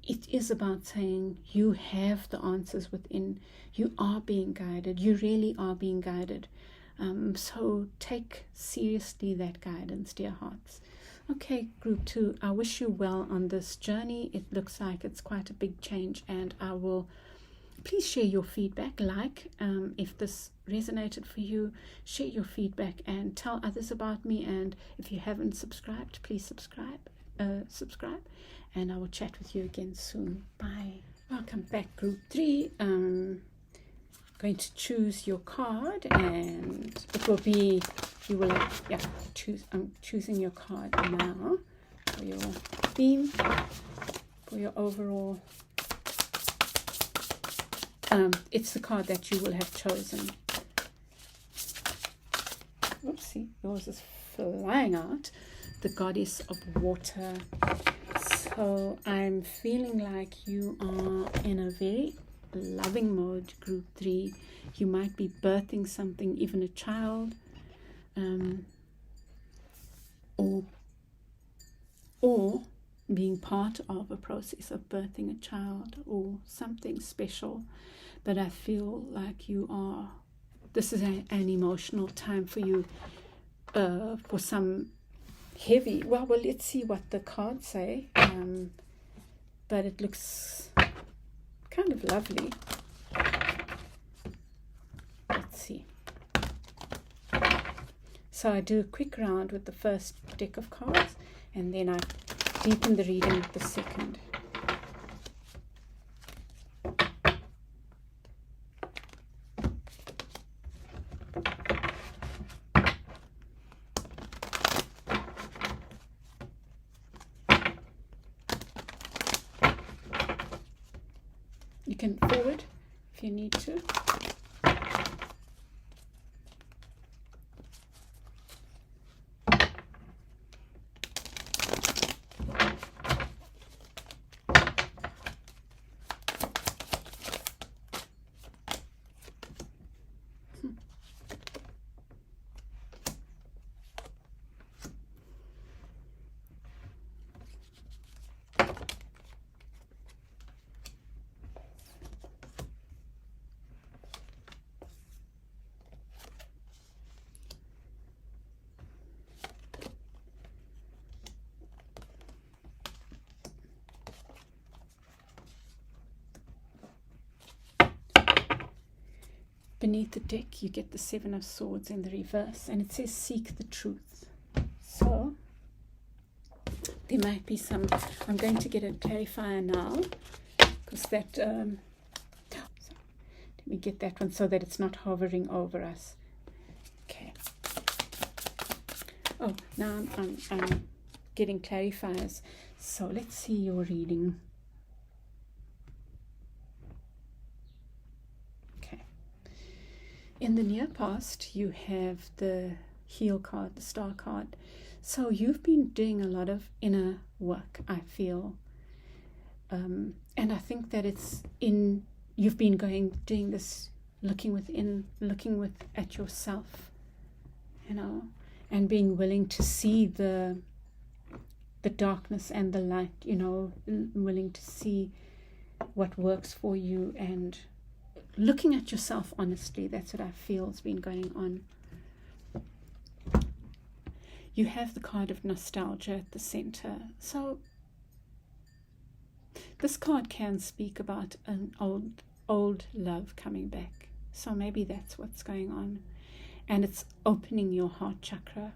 It is about saying you have the answers within. You are being guided. You really are being guided. So take seriously that guidance, dear hearts. Okay, group 2, I wish you well on this journey. It looks like it's quite a big change, and I will please share your feedback. If this resonated for you, share your feedback and tell others about me. And if you haven't subscribed, please subscribe. And I will chat with you again soon. Bye. Welcome back, group 3. Going to choose your card, and it will be, you will choose. I'm choosing your card now for your theme, for your overall. It's the card that you will have chosen. Oopsie, yours is flying out. The Goddess of Water. So I'm feeling like you are in a very loving mode, group 3. You might be birthing something, even a child, or being part of a process of birthing a child or something special. But I feel like this is an emotional time for you, for some heavy, well, let's see what the cards say, but it looks kind of lovely. Let's see. So I do a quick round with the first deck of cards, and then I deepen the reading with the second. You can forward if you need to. Beneath the deck, you get the 7 of Swords in the reverse, and it says seek the truth. So there might be some, I'm going to get a clarifier now, because that, let me get that one so that it's not hovering over us. Okay. Oh, now I'm getting clarifiers. So let's see your reading. In the near past, you have the Heal card, the Star card. So you've been doing a lot of inner work, I feel. And I think that you've been doing this, looking within, at yourself, and being willing to see the darkness and the light, willing to see what works for you and looking at yourself honestly. That's what I feel has been going on. You have the card of nostalgia at the center. So this card can speak about an old love coming back. So maybe that's what's going on. And it's opening your heart chakra.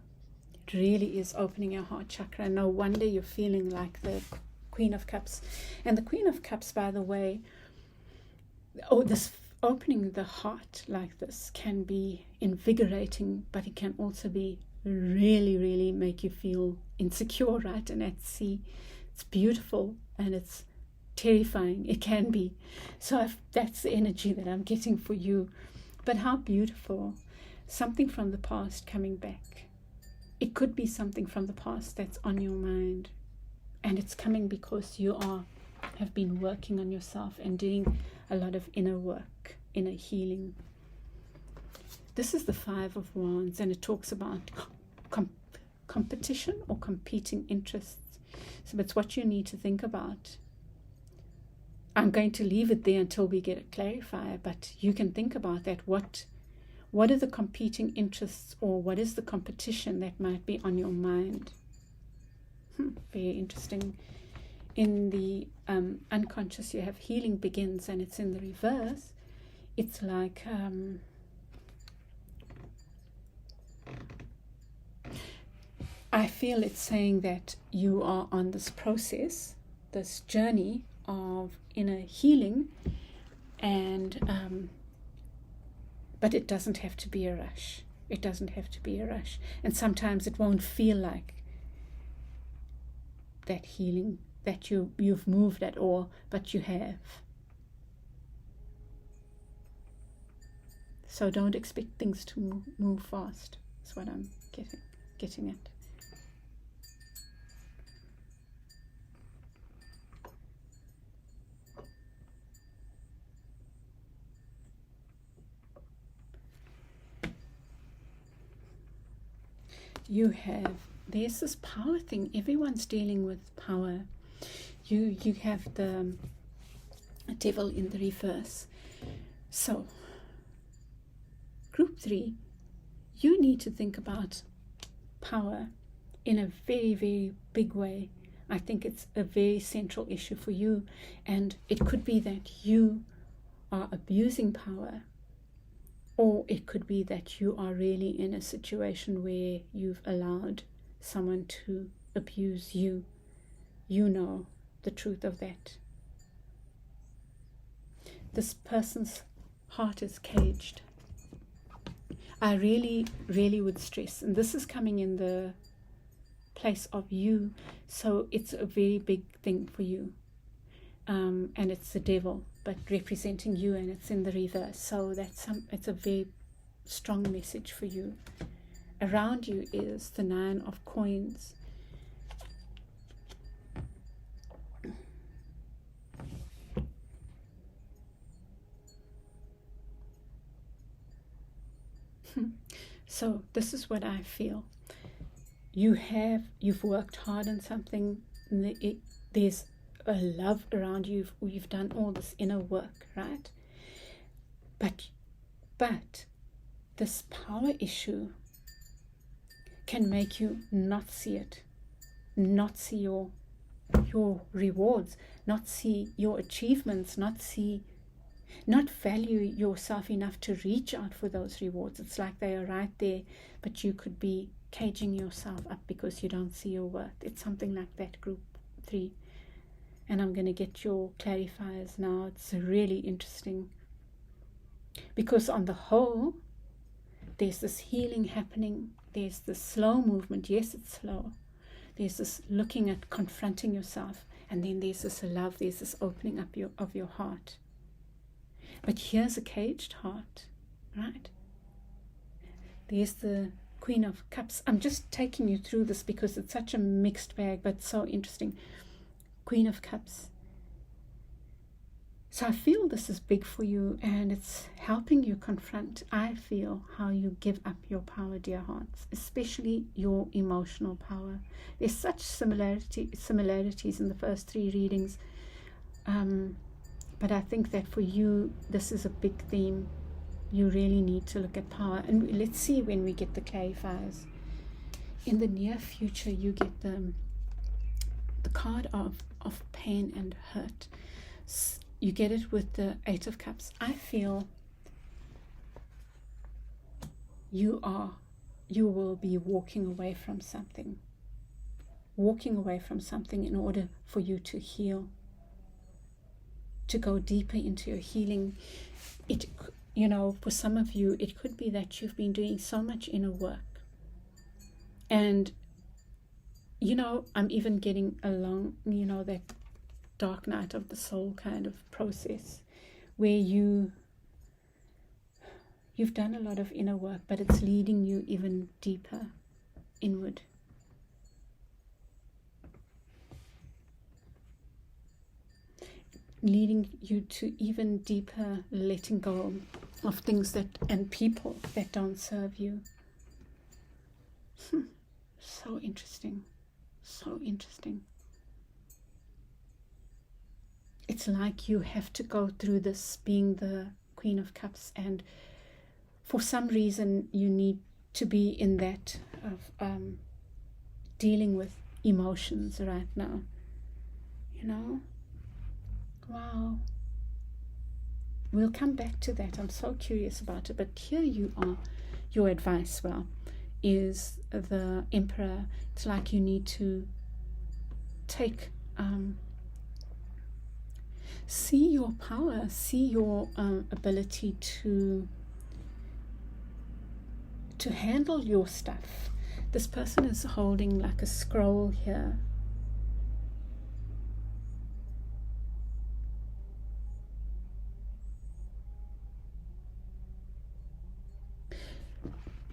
It really is opening your heart chakra. No wonder you're feeling like the Queen of Cups. And the Queen of Cups, by the way, this opening the heart like this can be invigorating, but it can also be really, really make you feel insecure, right? And at sea, it's beautiful and it's terrifying. It can be. So that's the energy that I'm getting for you. But how beautiful. Something from the past coming back. It could be something from the past that's on your mind, and it's coming because you have been working on yourself and doing a lot of inner work, inner healing. This is the 5 of Wands, and it talks about competition or competing interests. So it's what you need to think about. I'm going to leave it there until we get a clarifier, but you can think about that. What are the competing interests, or what is the competition that might be on your mind? Very interesting in the unconscious you have healing begins and it's in the reverse, it's like I feel it's saying that you are on this process, this journey of inner healing, and but it doesn't have to be a rush. It doesn't have to be a rush. And sometimes it won't feel like that healing, that you've moved at all, but you have. So don't expect things to move fast. That's what I'm getting at. There's this power thing. Everyone's dealing with power. You have the devil in the reverse. So, group 3, you need to think about power in a very, very big way. I think it's a very central issue for you. And it could be that you are abusing power. Or it could be that you are really in a situation where you've allowed someone to abuse you. You know the truth of that. This person's heart is caged. I really, really would stress, and this is coming in the place of you, so it's a very big thing for you. And it's the devil, but representing you, and it's in the reverse. So it's a very strong message for you. Around you is the 9 of coins. So this is what I feel. You've worked hard on something. There's a love around you. You've done all this inner work, right? But this power issue can make you not see it, not see your rewards, not see your achievements, not value yourself enough to reach out for those rewards. It's like they are right there, but you could be caging yourself up because you don't see your worth. It's something like that, group 3. And I'm going to get your clarifiers now. It's really interesting. Because on the whole, there's this healing happening. There's this slow movement. Yes, it's slow. There's this looking at confronting yourself. And then there's this love. There's this opening up of your heart. But here's a caged heart, right? There's the Queen of Cups. I'm just taking you through this because it's such a mixed bag, but so interesting. Queen of Cups. So I feel this is big for you, and it's helping you confront, I feel, how you give up your power, dear hearts, especially your emotional power. There's such similarities in the first 3 readings, but I think that for you, this is a big theme. You really need to look at power. And let's see when we get the clarifiers. In the near future, you get the card of pain and hurt. You get it with the 8 of Cups. I feel you will be walking away from something in order for you to heal, to go deeper into your healing. For some of you, it could be that you've been doing so much inner work, and I'm even getting along, that dark night of the soul kind of process where you've done a lot of inner work, but it's leading you even deeper inward. Leading you to even deeper letting go of things and people that don't serve you. So interesting. So interesting. It's like you have to go through this being the Queen of Cups, and for some reason you need to be in that of dealing with emotions right now. you know. Wow. We'll come back to that. I'm so curious about it. But here you are. Your advice, well, is the Emperor. It's like you need to take, see your power, see your ability to handle your stuff. This person is holding like a scroll here.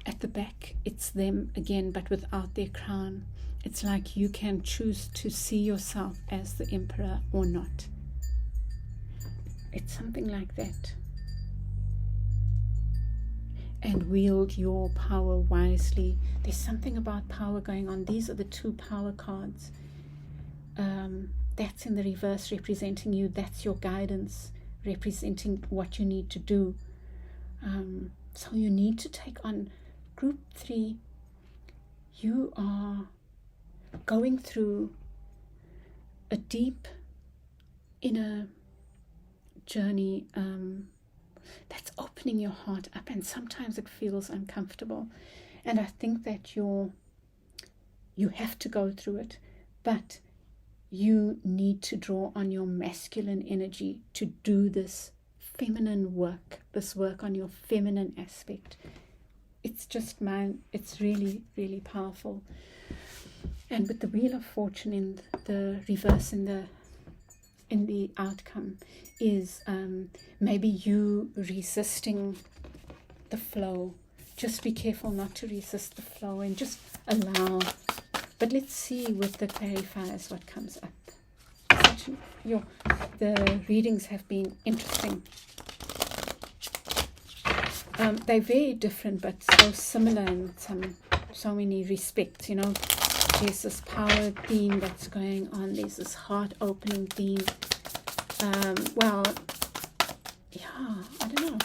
At the back, it's them again, but without their crown. It's like you can choose to see yourself as the Emperor or not. It's something like that. And wield your power wisely. There's something about power going on. These are the 2 power cards. That's in the reverse, representing you. That's your guidance, representing what you need to do. So you need to take on group 3. You are going through a deep inner journey that's opening your heart up, and sometimes it feels uncomfortable, and I think that you have to go through it, but you need to draw on your masculine energy to do this feminine work, this work on your feminine aspect. It's just it's really, really powerful. And with the Wheel of Fortune in the reverse, in the outcome, is maybe you resisting the flow. Just be careful not to resist the flow and just allow. But let's see with the clarifiers what comes up. The readings have been interesting. They're very different, but so similar in so many respects. You know, there's this power theme that's going on. There's this heart-opening theme. Well, yeah, I don't know.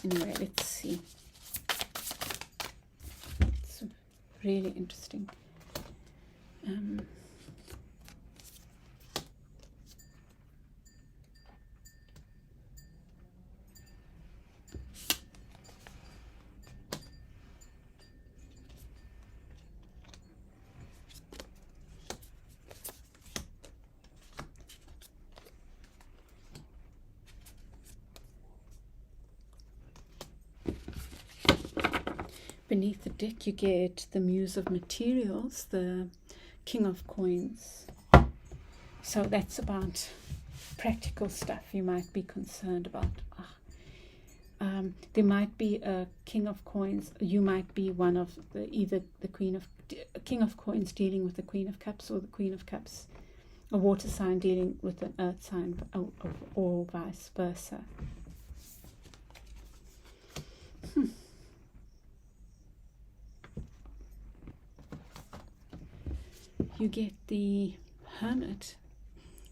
Anyway, let's see. It's really interesting. Beneath the deck, you get the Muse of Materials, the King of Coins. So that's about practical stuff you might be concerned about. There might be a King of Coins. You might be one of either the King of Coins dealing with the Queen of Cups, or the Queen of Cups, a water sign dealing with an earth sign, or vice versa. You get the Hermit.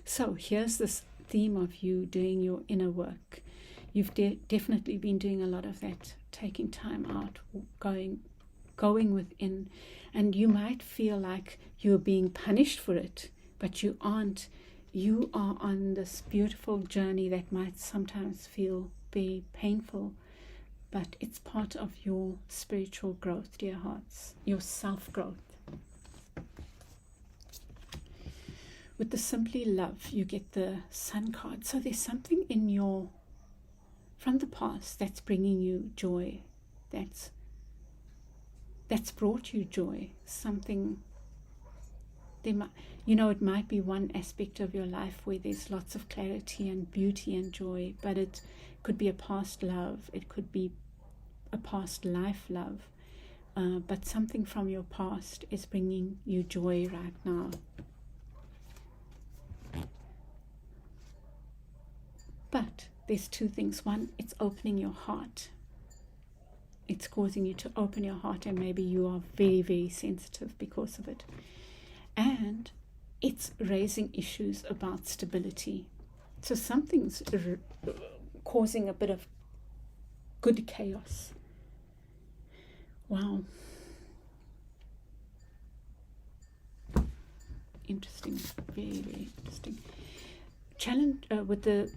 So here's this theme of you doing your inner work. You've definitely been doing a lot of that, taking time out, going within, and you might feel like you're being punished for it, but you aren't. You are on this beautiful journey that might sometimes feel very painful, but it's part of your spiritual growth, dear hearts, your self-growth. With the Simply Love, you get the Sun card. So there's something from the past that's bringing you joy, that's brought you joy. Something, it might be one aspect of your life where there's lots of clarity and beauty and joy, but it could be a past love, it could be a past life love, but something from your past is bringing you joy right now. But there's 2 things. One, it's opening your heart. It's causing you to open your heart, and maybe you are very, very sensitive because of it. And it's raising issues about stability. So something's causing a bit of good chaos. Wow. interesting, very, very interesting.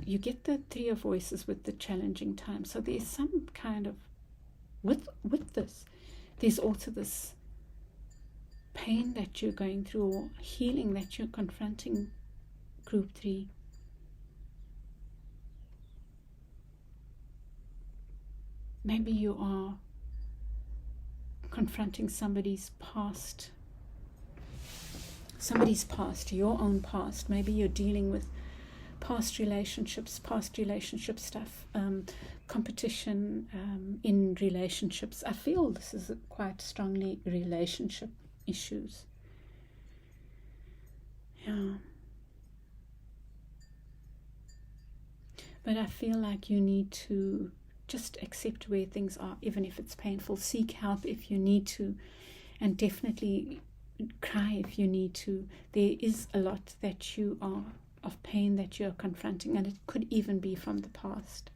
You get the Three of Voices with the challenging time. So there's some kind of, with this, there's also this pain that you're going through, or healing that you're confronting, group 3. Maybe you are confronting somebody's past, your own past. Maybe you're dealing with past relationship stuff, competition in relationships. I feel this is quite strongly relationship issues. Yeah. But I feel like you need to just accept where things are, even if it's painful. Seek help if you need to, and definitely cry if you need to. There is a lot that you are of pain that you're confronting, and it could even be from the past.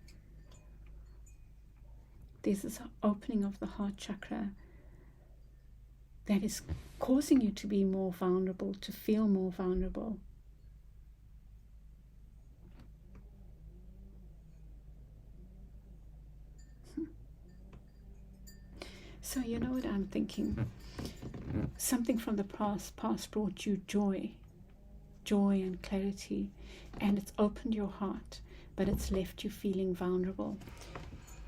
There's this opening of the heart chakra that is causing you to be more vulnerable, to feel more vulnerable. So you know what I'm thinking? Something from the past brought you joy and clarity, and it's opened your heart, but it's left you feeling vulnerable.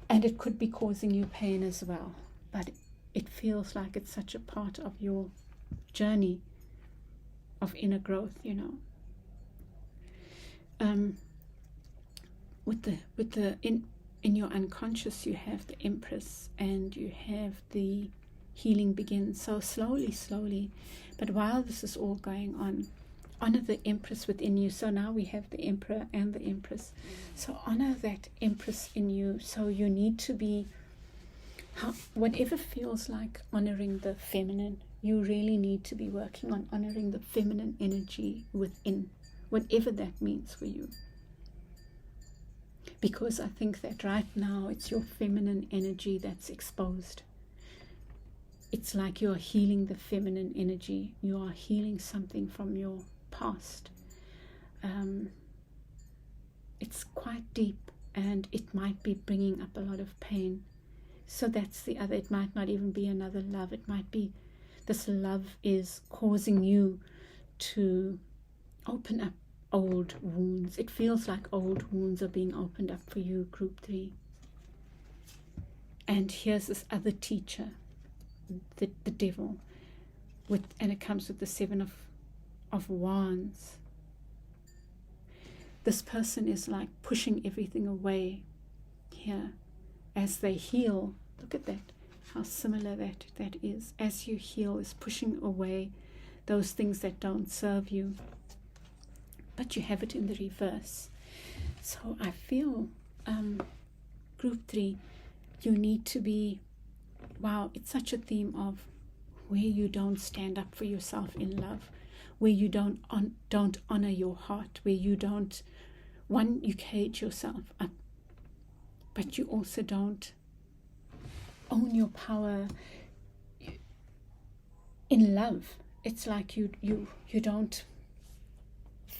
And it could be causing you pain as well, but it feels like it's such a part of your journey of inner growth, you know. In your unconscious, you have the Empress and you have the healing begins. So slowly, but while this is all going on, honor the Empress within you. So now we have the Emperor and the Empress. So honor that Empress in you. So you need to be, whatever feels like honoring the feminine, you really need to be working on honoring the feminine energy within, whatever that means for you. Because I think that right now it's your feminine energy that's exposed. It's like you're healing the feminine energy. You are healing something from your past. It's quite deep, and it might be bringing up a lot of pain. So that's the other. It might not even be another love. It might be this love is causing you to open up old wounds. It feels like old wounds are being opened up for you, group 3. And here's this other teacher, the devil, and it comes with the 7 of Wands. This person is like pushing everything away here as they heal. Look at that, how similar that is. As you heal, is pushing away those things that don't serve you. But you have it in the reverse. So I feel, group 3, you need to be, wow, it's such a theme of where you don't stand up for yourself in love, where you don't honor your heart, where you don't, you cage yourself up, but you also don't own your power in love. It's like you don't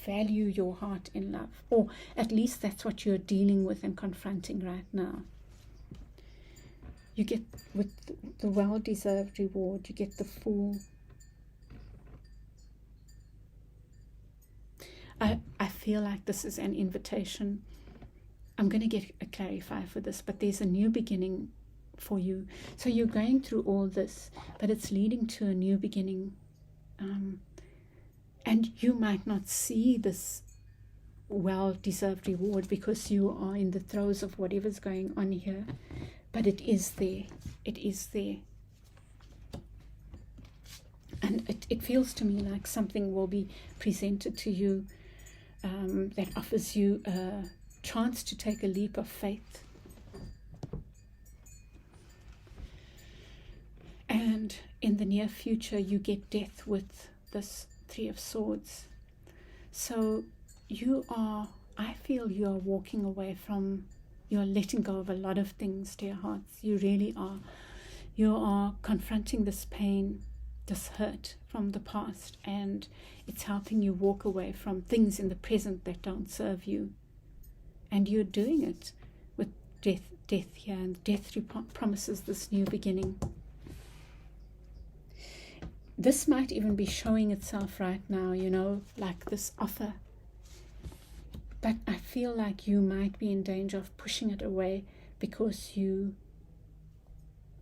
value your heart in love, or at least that's what you're dealing with and confronting right now. You get, with the well-deserved reward, you get the Fool. I feel like this is an invitation. I'm going to get a clarifier for this, but there's a new beginning for you. So you're going through all this, but it's leading to a new beginning. And you might not see this well-deserved reward because you are in the throes of whatever's going on here. But it is there. It is there. And it feels to me like something will be presented to you that offers you a chance to take a leap of faith. And in the near future, you get death with this 3 of Swords. So I feel you are walking away from, you're letting go of a lot of things, dear hearts. You really are. You are confronting this pain this hurt from the past, and it's helping you walk away from things in the present that don't serve you. And you're doing it with death here, and death promises this new beginning. This might even be showing itself right now, like this offer. But I feel like you might be in danger of pushing it away because you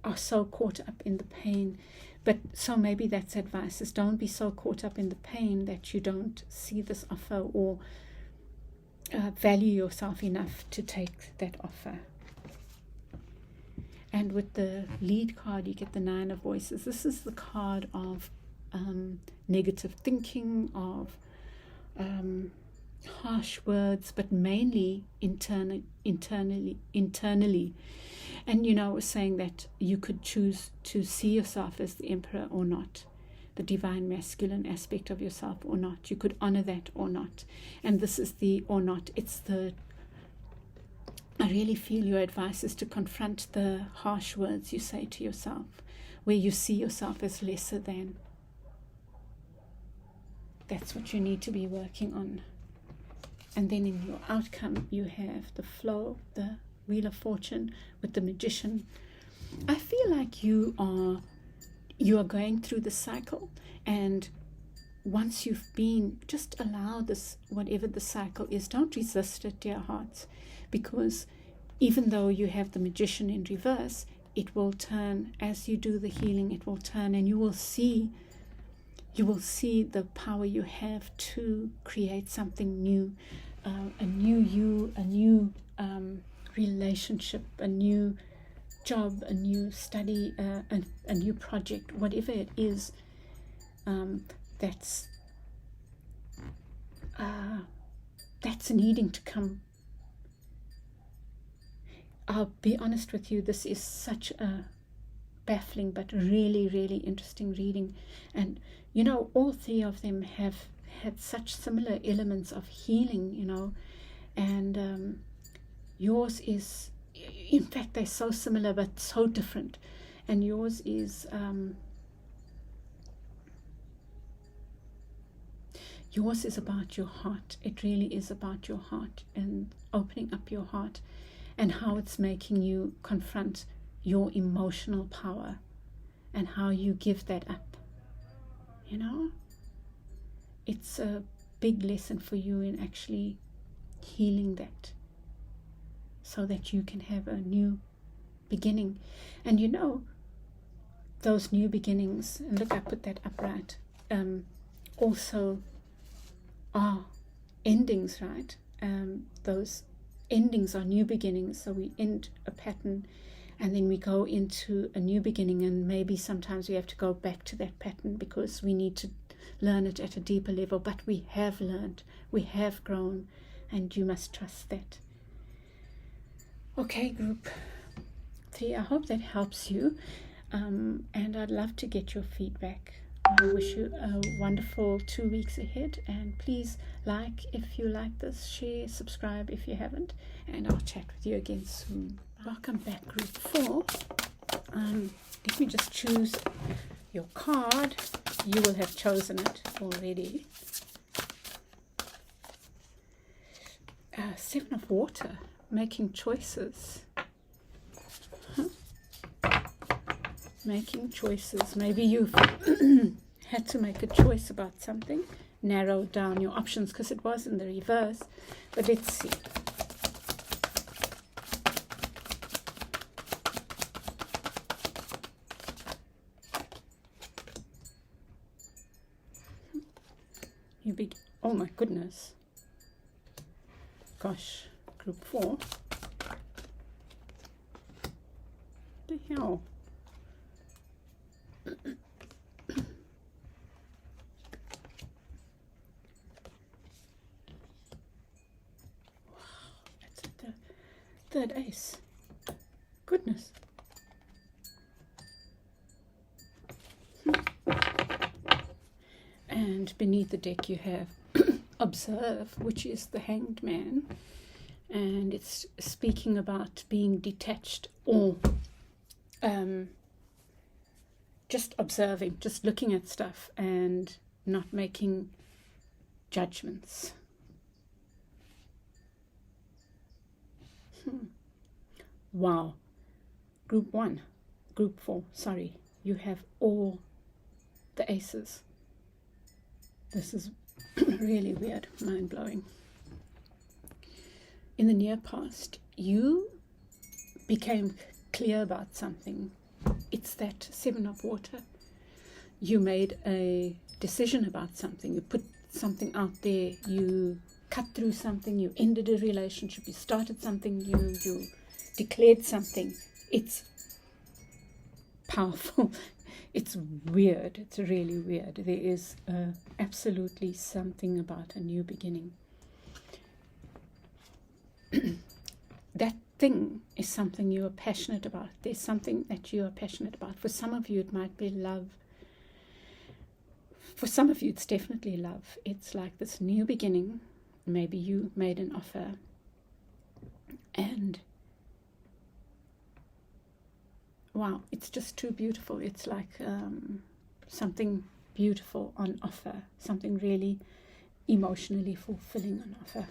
are so caught up in the pain. But so maybe that's advice, is don't be so caught up in the pain that you don't see this offer or value yourself enough to take that offer. And with the lead card, you get the 9 of Voices. This is the card of negative thinking, of harsh words, but mainly internally. And I was saying that you could choose to see yourself as the Emperor or not, the divine masculine aspect of yourself or not. You could honor that or not. And this is the or not. I really feel your advice is to confront the harsh words you say to yourself, where you see yourself as lesser than. That's what you need to be working on. And then in your outcome, you have the flow, the Wheel of Fortune with the Magician. I feel like you are going through the cycle, and once you've been, just allow this, whatever the cycle is. Don't resist it, dear hearts, because even though you have the Magician in reverse, it will turn as you do the healing. It will turn, and you will see the power you have to create something new, a new you, a new relationship, a new job, a new study, a new project, whatever it is, that's needing to come. I'll be honest with you, this is such a baffling but really, really interesting reading. And all 3 of them have had such similar elements of healing, and yours is, in fact, they're so similar but so different. And yours is about your heart. It really is about your heart and opening up your heart, and how it's making you confront your emotional power and how you give that up. It's a big lesson for you in actually healing that, so that you can have a new beginning. And those new beginnings, and look, I put that upright, also are endings, right? Those endings are new beginnings. So we end a pattern, and then we go into a new beginning, and maybe sometimes we have to go back to that pattern because we need to learn it at a deeper level. But we have learned, we have grown, and you must trust that. Okay, group 3, I hope that helps you, and I'd love to get your feedback. I wish you a wonderful 2 weeks ahead, and please like if you like this, share, subscribe if you haven't, and I'll chat with you again soon. Welcome back, group 4. Let me just choose your card. You will have chosen it already. 7 of Water, making choices. Making choices. Maybe you've had to make a choice about something, narrow down your options, because it was in the reverse. But let's see. Oh my goodness. Gosh, group 4. The hell? That's the third ace. Goodness. And beneath the deck you have Observe, which is the Hanged Man, and it's speaking about being detached or just observing, just looking at stuff and not making judgments. Wow. Group 4, sorry, you have all the aces. This is really weird, mind-blowing. In the near past, you became clear about something. It's that 7 of water. You made a decision about something. You put something out there. You cut through something. You ended a relationship. You started something new. You declared something. It's powerful. It's weird. It's really weird. There is absolutely something about a new beginning. That thing is something you are passionate about. There's something that you are passionate about. For some of you, it might be love. For some of you, it's definitely love. It's like this new beginning. Maybe you made an offer and wow, it's just too beautiful. It's like something beautiful on offer, something really emotionally fulfilling on offer.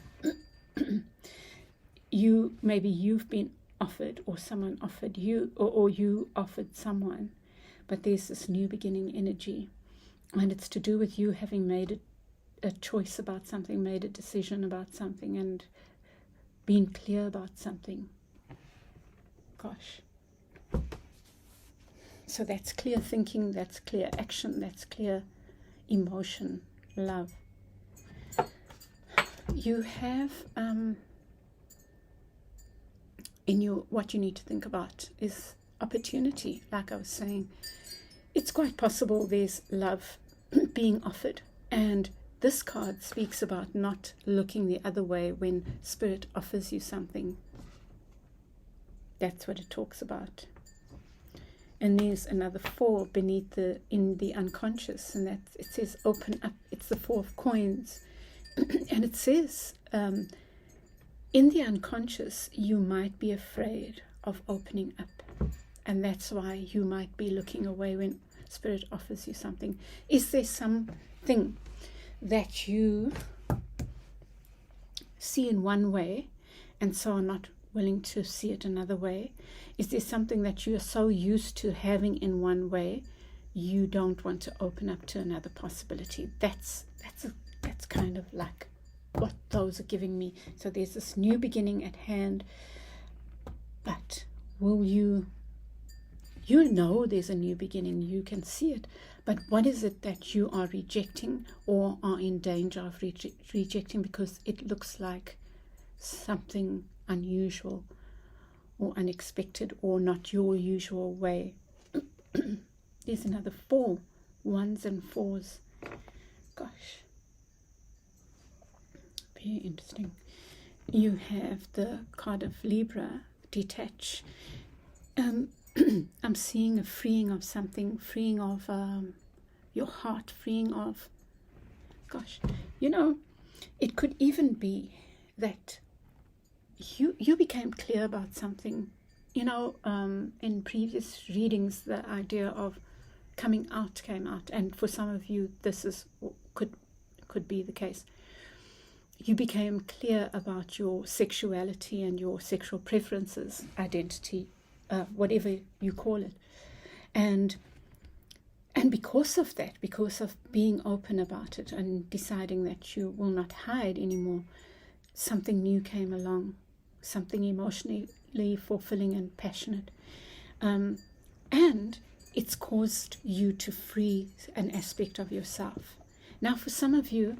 Maybe you've been offered, or someone offered you, or you offered someone, but there's this new beginning energy, and it's to do with you having made a choice about something, made a decision about something, and been clear about something. Gosh. So that's clear thinking, that's clear action, that's clear emotion, love. You have what you need to think about is opportunity. Like I was saying, it's quite possible there's love being offered, and this card speaks about not looking the other way when Spirit offers you something. That's what it talks about. And there's another 4 beneath in the unconscious, and that it says open up. It's the 4 of coins, and it says in the unconscious you might be afraid of opening up, and that's why you might be looking away when Spirit offers you something. Is there something that you see in one way and so are not willing to see it another way? Is there something that you are so used to having in one way you don't want to open up to another possibility? That's kind of like what those are giving me. So there's this new beginning at hand, but will you know there's a new beginning, you can see it, but what is it that you are rejecting or are in danger of rejecting because it looks like something unusual or unexpected or not your usual way? There's another 4 1s and 4s. Gosh, very interesting. You have the card of Libra, detach. I'm seeing a freeing of something, freeing of your heart, freeing of, gosh, it could even be that you became clear about something. In previous readings, the idea of coming out came out, and for some of you, this could be the case. You became clear about your sexuality and your sexual preferences, identity, whatever you call it, and because of that, because of being open about it and deciding that you will not hide anymore, something new came along, something emotionally fulfilling and passionate, and it's caused you to free an aspect of yourself. Now, for some of you,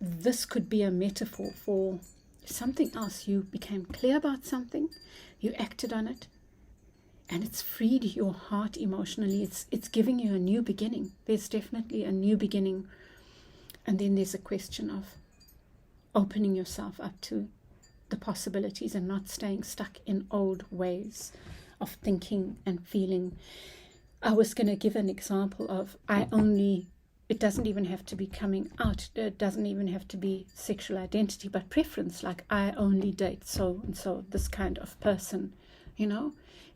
this could be a metaphor for something else. You became clear about something, you acted on it, and it's freed your heart emotionally. It's giving you a new beginning. There's definitely a new beginning. And then there's a question of opening yourself up to the possibilities and not staying stuck in old ways of thinking and feeling. I was going to give an example of it doesn't even have to be coming out. It doesn't even have to be sexual identity, but preference, like I only date so and so, this kind of person,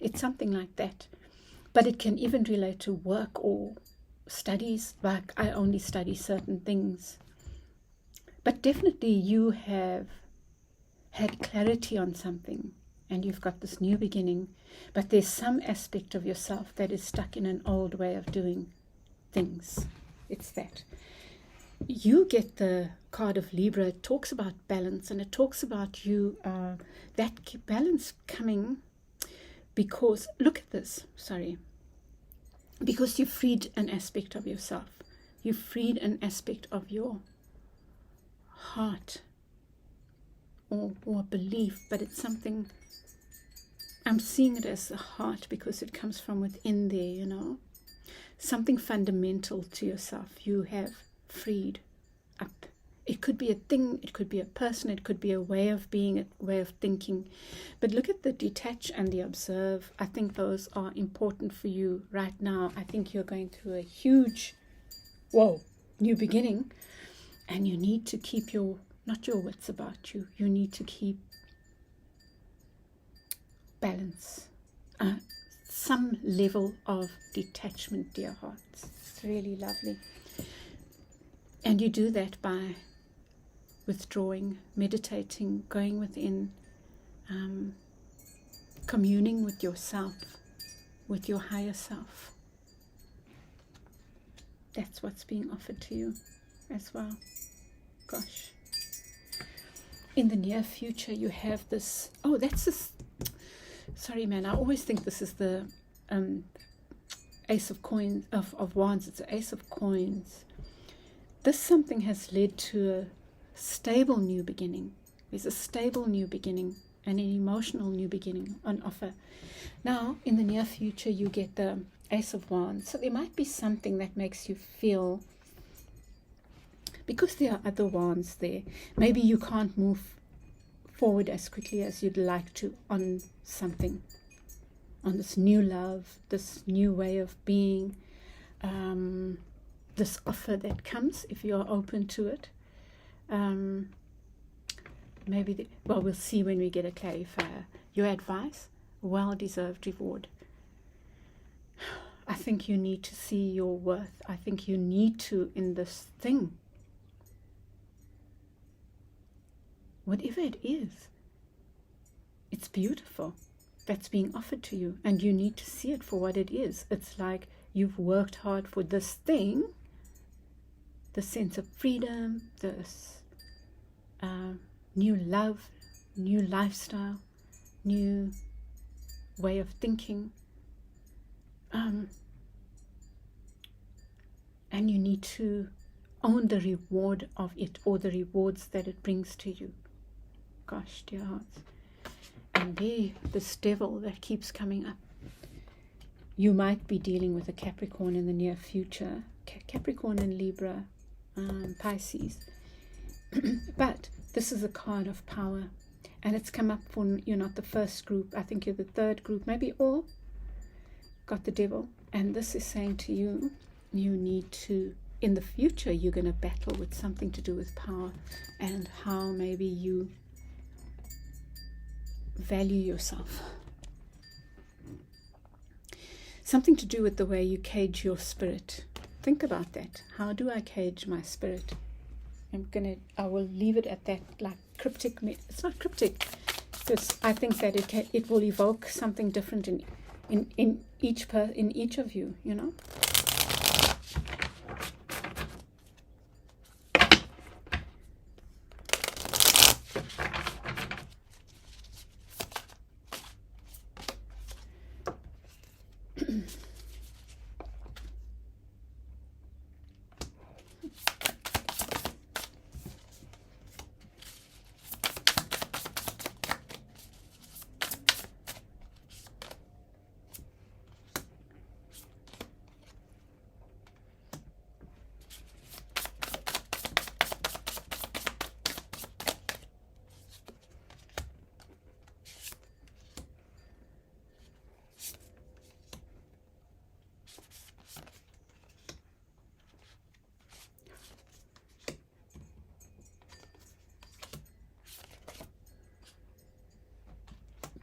It's something like that. But it can even relate to work or studies, like I only study certain things. But definitely you have had clarity on something and you've got this new beginning, but there's some aspect of yourself that is stuck in an old way of doing things. It's that. You get the card of Libra. It talks about balance, and it talks about you, that balance coming because, look at this, because you freed an aspect of yourself. You freed an aspect of your heart or belief, but it's something, I'm seeing it as the heart because it comes from within there, something fundamental to yourself you have freed up. It could be a thing, it could be a person, it could be a way of being, a way of thinking. But look at the detach and the observe. I think those are important for you right now. I think you're going through a huge, new beginning, and you need to keep not your wits about you. You need to keep balance, some level of detachment, dear hearts. It's really lovely. And you do that by withdrawing, meditating, going within, communing with yourself, with your higher self. That's what's being offered to you as well. Gosh. In the near future, you have this. Oh, that's this. Sorry, man. I always think this is the Ace of Coins, of Wands. It's the Ace of Coins. This something has led to a stable new beginning. There's a stable new beginning and an emotional new beginning on offer. Now, in the near future, you get the Ace of Wands. So there might be something that makes you feel, because there are other wands there, maybe you can't move forward as quickly as you'd like to on something, on this new love, this new way of being, this offer that comes if you're open to it. We'll see when we get a clarifier. Your advice, well-deserved reward. I think you need to see your worth. I think you need to, in this thing, whatever it is, it's beautiful. That's being offered to you, and you need to see it for what it is. It's like you've worked hard for this thing, the sense of freedom, this new love, new lifestyle, new way of thinking, and you need to own the reward of it, or the rewards that it brings to you. Gosh, dear hearts. And there, this devil that keeps coming up. You might be dealing with a Capricorn in the near future. Capricorn and Libra, Pisces. But this is a card of power. And it's come up for, you're not the first group. I think you're the third group. Maybe all got the devil. And this is saying to you, you need to, in the future, you're going to battle with something to do with power. And how maybe you value yourself. Something to do with the way you cage your spirit. Think about that. How do I cage my spirit? I will leave it at that, like cryptic. It's not cryptic, because I think that it will evoke something different in each of you.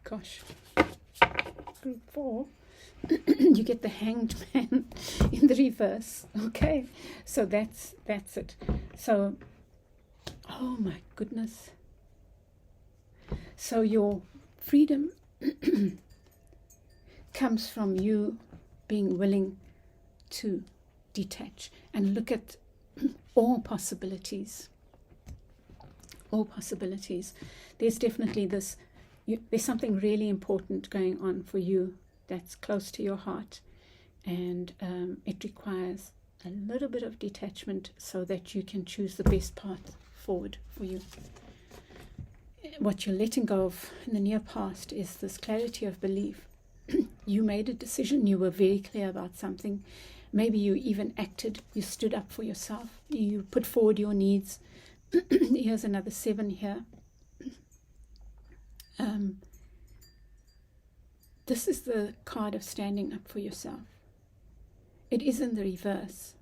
Gosh, group 4, you get the Hanged Man in the reverse. Okay, so that's it. So, oh my goodness. So your freedom comes from you being willing to detach and look at all possibilities. All possibilities. There's definitely this, there's something really important going on for you that's close to your heart, and it requires a little bit of detachment so that you can choose the best path forward for you. What you're letting go of in the near past is this clarity of belief. You made a decision, you were very clear about something. Maybe you even acted, you stood up for yourself, you put forward your needs. Here's another 7 here. This is the card of standing up for yourself. It is in the reverse.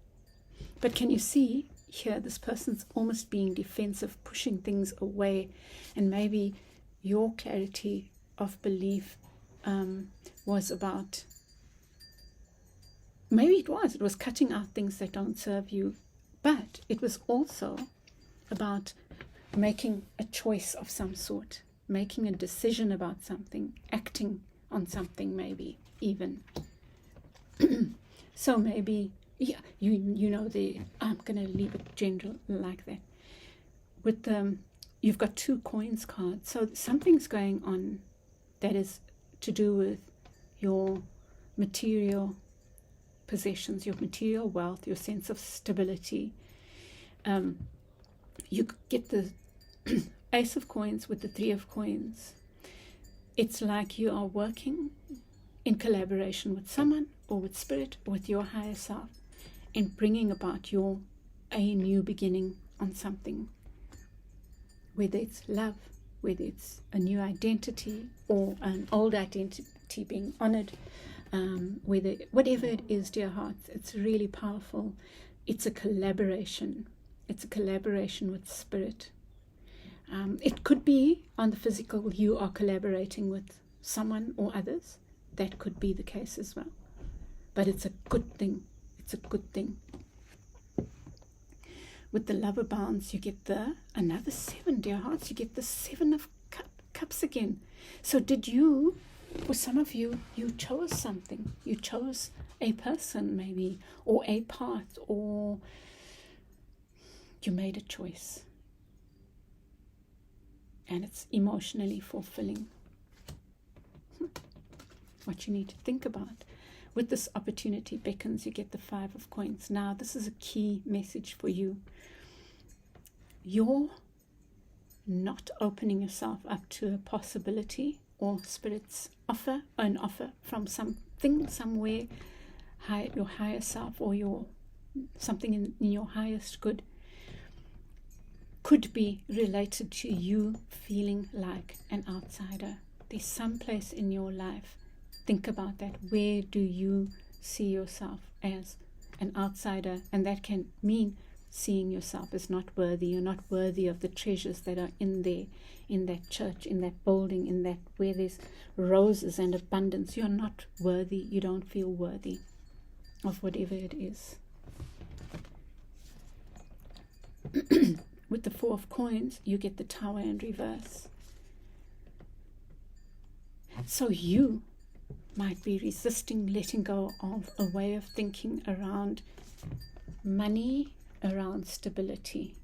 But can you see here, this person's almost being defensive, pushing things away, and maybe your clarity of belief was about, maybe it was cutting out things that don't serve you, but it was also about making a choice of some sort, making a decision about something, acting on something, maybe even. So maybe, yeah, you know, I'm going to leave it general like that. With you've got 2 coins cards, so something's going on that is to do with your material possessions, your material wealth, your sense of stability. You get the Ace of Coins with the 3 of Coins. It's like you are working in collaboration with someone, or with spirit, or with your higher self, in bringing about a new beginning on something. Whether it's love, whether it's a new identity, or an old identity being honored, whatever it is, dear hearts, it's really powerful. It's a collaboration. It's a collaboration with spirit. It could be on the physical, you are collaborating with someone or others. That could be the case as well. But it's a good thing. It's a good thing. With the lover bounce, you get another 7, dear hearts. You get the 7 of cups again. So for some of you, you chose something. You chose a person maybe, or a path, or you made a choice. And it's emotionally fulfilling. What you need to think about. With this opportunity beckons, you get the 5 of Coins. Now, this is a key message for you. You're not opening yourself up to a possibility or Spirit's offer from something, somewhere, your higher self, or something in your highest good. Could be related to you feeling like an outsider. There's some place in your life. Think about that. Where do you see yourself as an outsider? And that can mean seeing yourself as not worthy. You're not worthy of the treasures that are in there, in that church, in that building, in that where there's roses and abundance. You're not worthy. You don't feel worthy of whatever it is. With the 4 of Coins, you get the Tower in reverse. So you might be resisting letting go of a way of thinking around money, around stability.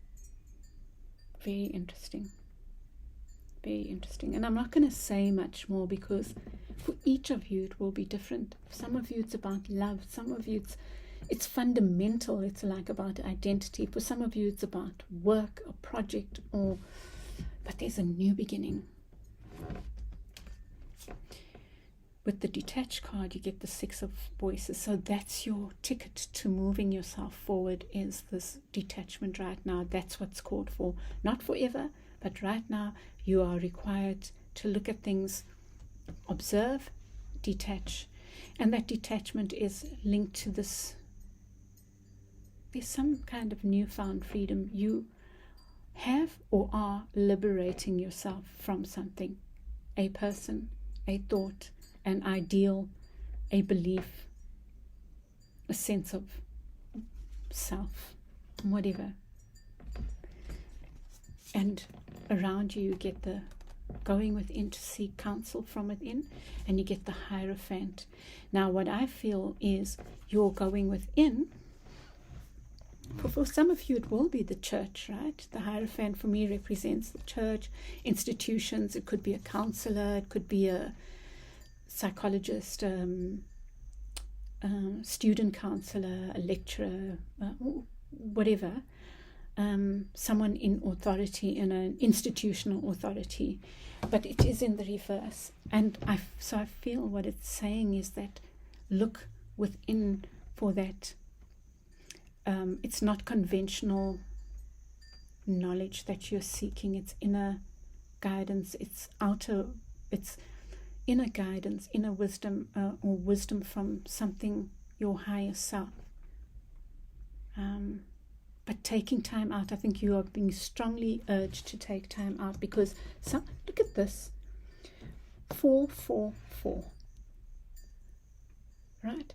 Very interesting. Very interesting. And I'm not going to say much more, because for each of you it will be different. For some of you it's about love. Some of you it's fundamental. It's like about identity. For some of you it's about work, a project, but there's a new beginning. With the detached card, you get the 6 of Voices. So that's your ticket to moving yourself forward, is this detachment right now. That's what's called for. Not forever, but right now you are required to look at things, observe, detach. And that detachment is linked to this. There's some kind of newfound freedom. You have or are liberating yourself from something, a person, a thought, an ideal, a belief, a sense of self, whatever. And around you, you get the going within to seek counsel from within, and you get the Hierophant. Now, what I feel is you're going within. For some of you, it will be the church, right? The Hierophant for me represents the church, institutions. It could be a counselor, it could be a psychologist, student counselor, a lecturer, whatever. Someone in authority, in an institutional authority, but it is in the reverse. And I feel what it's saying is that look within for that. It's not conventional knowledge that you're seeking. It's inner guidance. It's inner guidance, inner wisdom, or wisdom from something, your higher self. But taking time out, I think you are being strongly urged to take time out, because look at this, 4, 4, 4, right?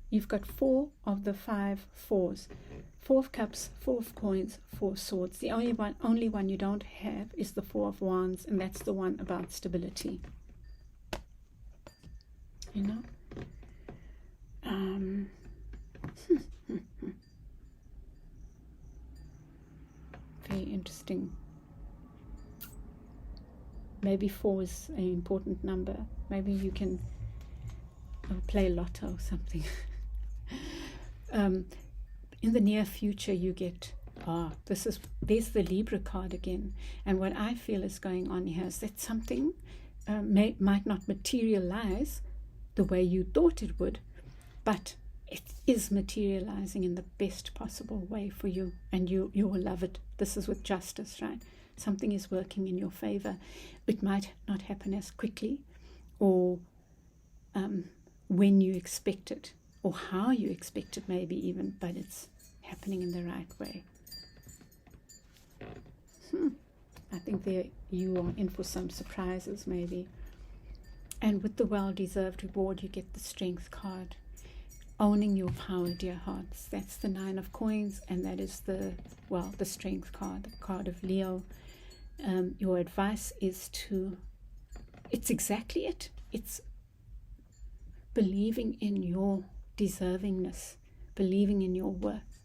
You've got 4 of the 5 fours, 4 of cups, 4 of coins, 4 of swords. The only one you don't have is the 4 of wands, and that's the one about stability. You know? Very interesting. Maybe 4 is an important number. Maybe you can play lotto or something. In the near future, you get there's the Libra card again, and what I feel is going on here is that something might not materialize the way you thought it would, but it is materializing in the best possible way for you, and you will love it. This is with justice, right? Something is working in your favor. It might not happen as quickly or when you expect it, or how you expect it maybe even, but it's happening in the right way. I think you are in for some surprises maybe. And with the well-deserved reward, you get the Strength card. Owning your power, dear hearts. That's the 9 of coins, and that is the Strength card, the card of Leo. Your advice is it's exactly it. It's believing in your deservingness, believing in your worth,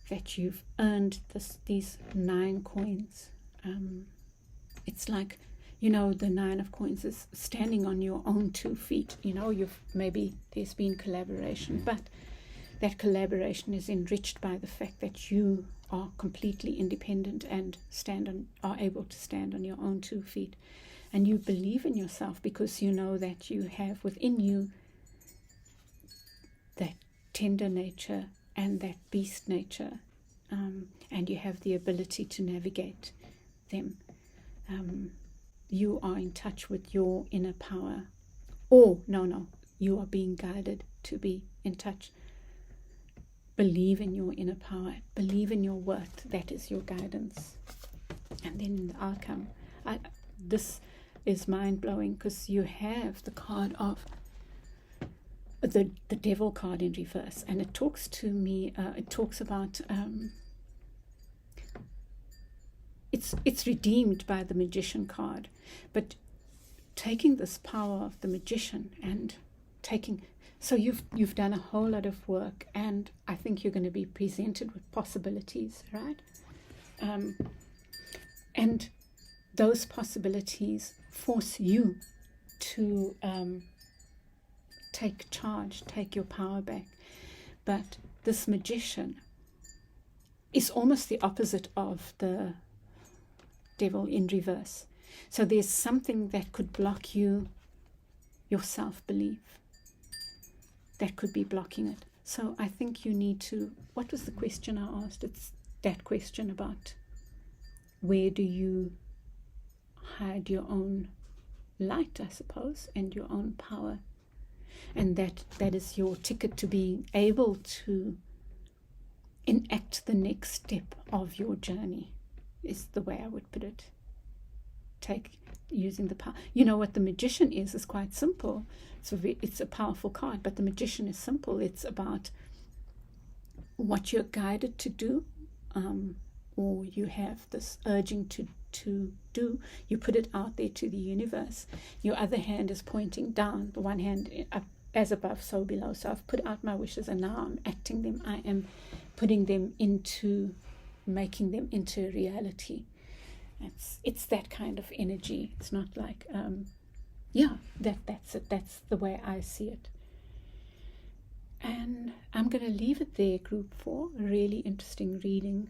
that you've earned these 9 coins. It's like, the 9 of coins is standing on your own 2 feet. There's been collaboration, but that collaboration is enriched by the fact that you are completely independent and are able to stand on your own 2 feet. And you believe in yourself because you know that you have within you that tender nature and that beast nature, and you have the ability to navigate them. You are in touch with your inner power. You are being guided to be in touch. Believe in your inner power. Believe in your worth. That is your guidance. And then in the outcome, this is mind-blowing, because you have the card of the Devil card in reverse, and it talks to me. It talks about it's redeemed by the Magician card, but taking this power of the Magician and so you've done a whole lot of work, and I think you're going to be presented with possibilities, right? And those possibilities force you to take charge, take your power back. But this Magician is almost the opposite of the Devil in reverse. So there's something that could block your self-belief, that could be blocking it. So I think you need to, what was the question I asked? It's that question about where do you hide your own light, I suppose, and your own power. And that is your ticket to being able to enact the next step of your journey, is the way I would put it. using the power. You know what the magician is quite simple. It's a powerful card, but the magician is simple. It's about what you're guided to do, or you have this urging to do. You put it out there to the universe. Your other hand is pointing down, the one hand up, as above, so below. So I've put out my wishes, and now I'm acting them. I am putting them into, making them into reality. It's that kind of energy. It's not like, that's it. That's the way I see it. And I'm going to leave it there, Group 4. A really interesting reading.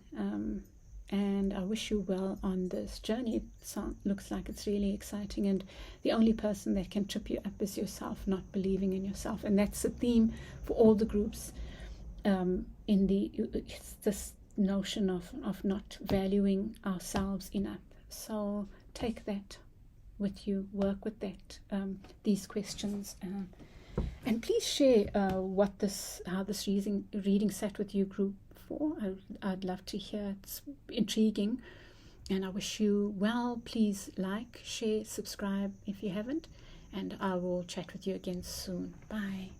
And I wish you well on this journey. It looks like it's really exciting. And the only person that can trip you up is yourself, not believing in yourself. And that's the theme for all the groups. It's this notion of not valuing ourselves enough. So take that with you, work with that, these questions, and please share how this reading sat with you, Group 4. I'd love to hear. It's intriguing, and I wish you well. Please like, share, subscribe if you haven't, and I will chat with you again soon. Bye.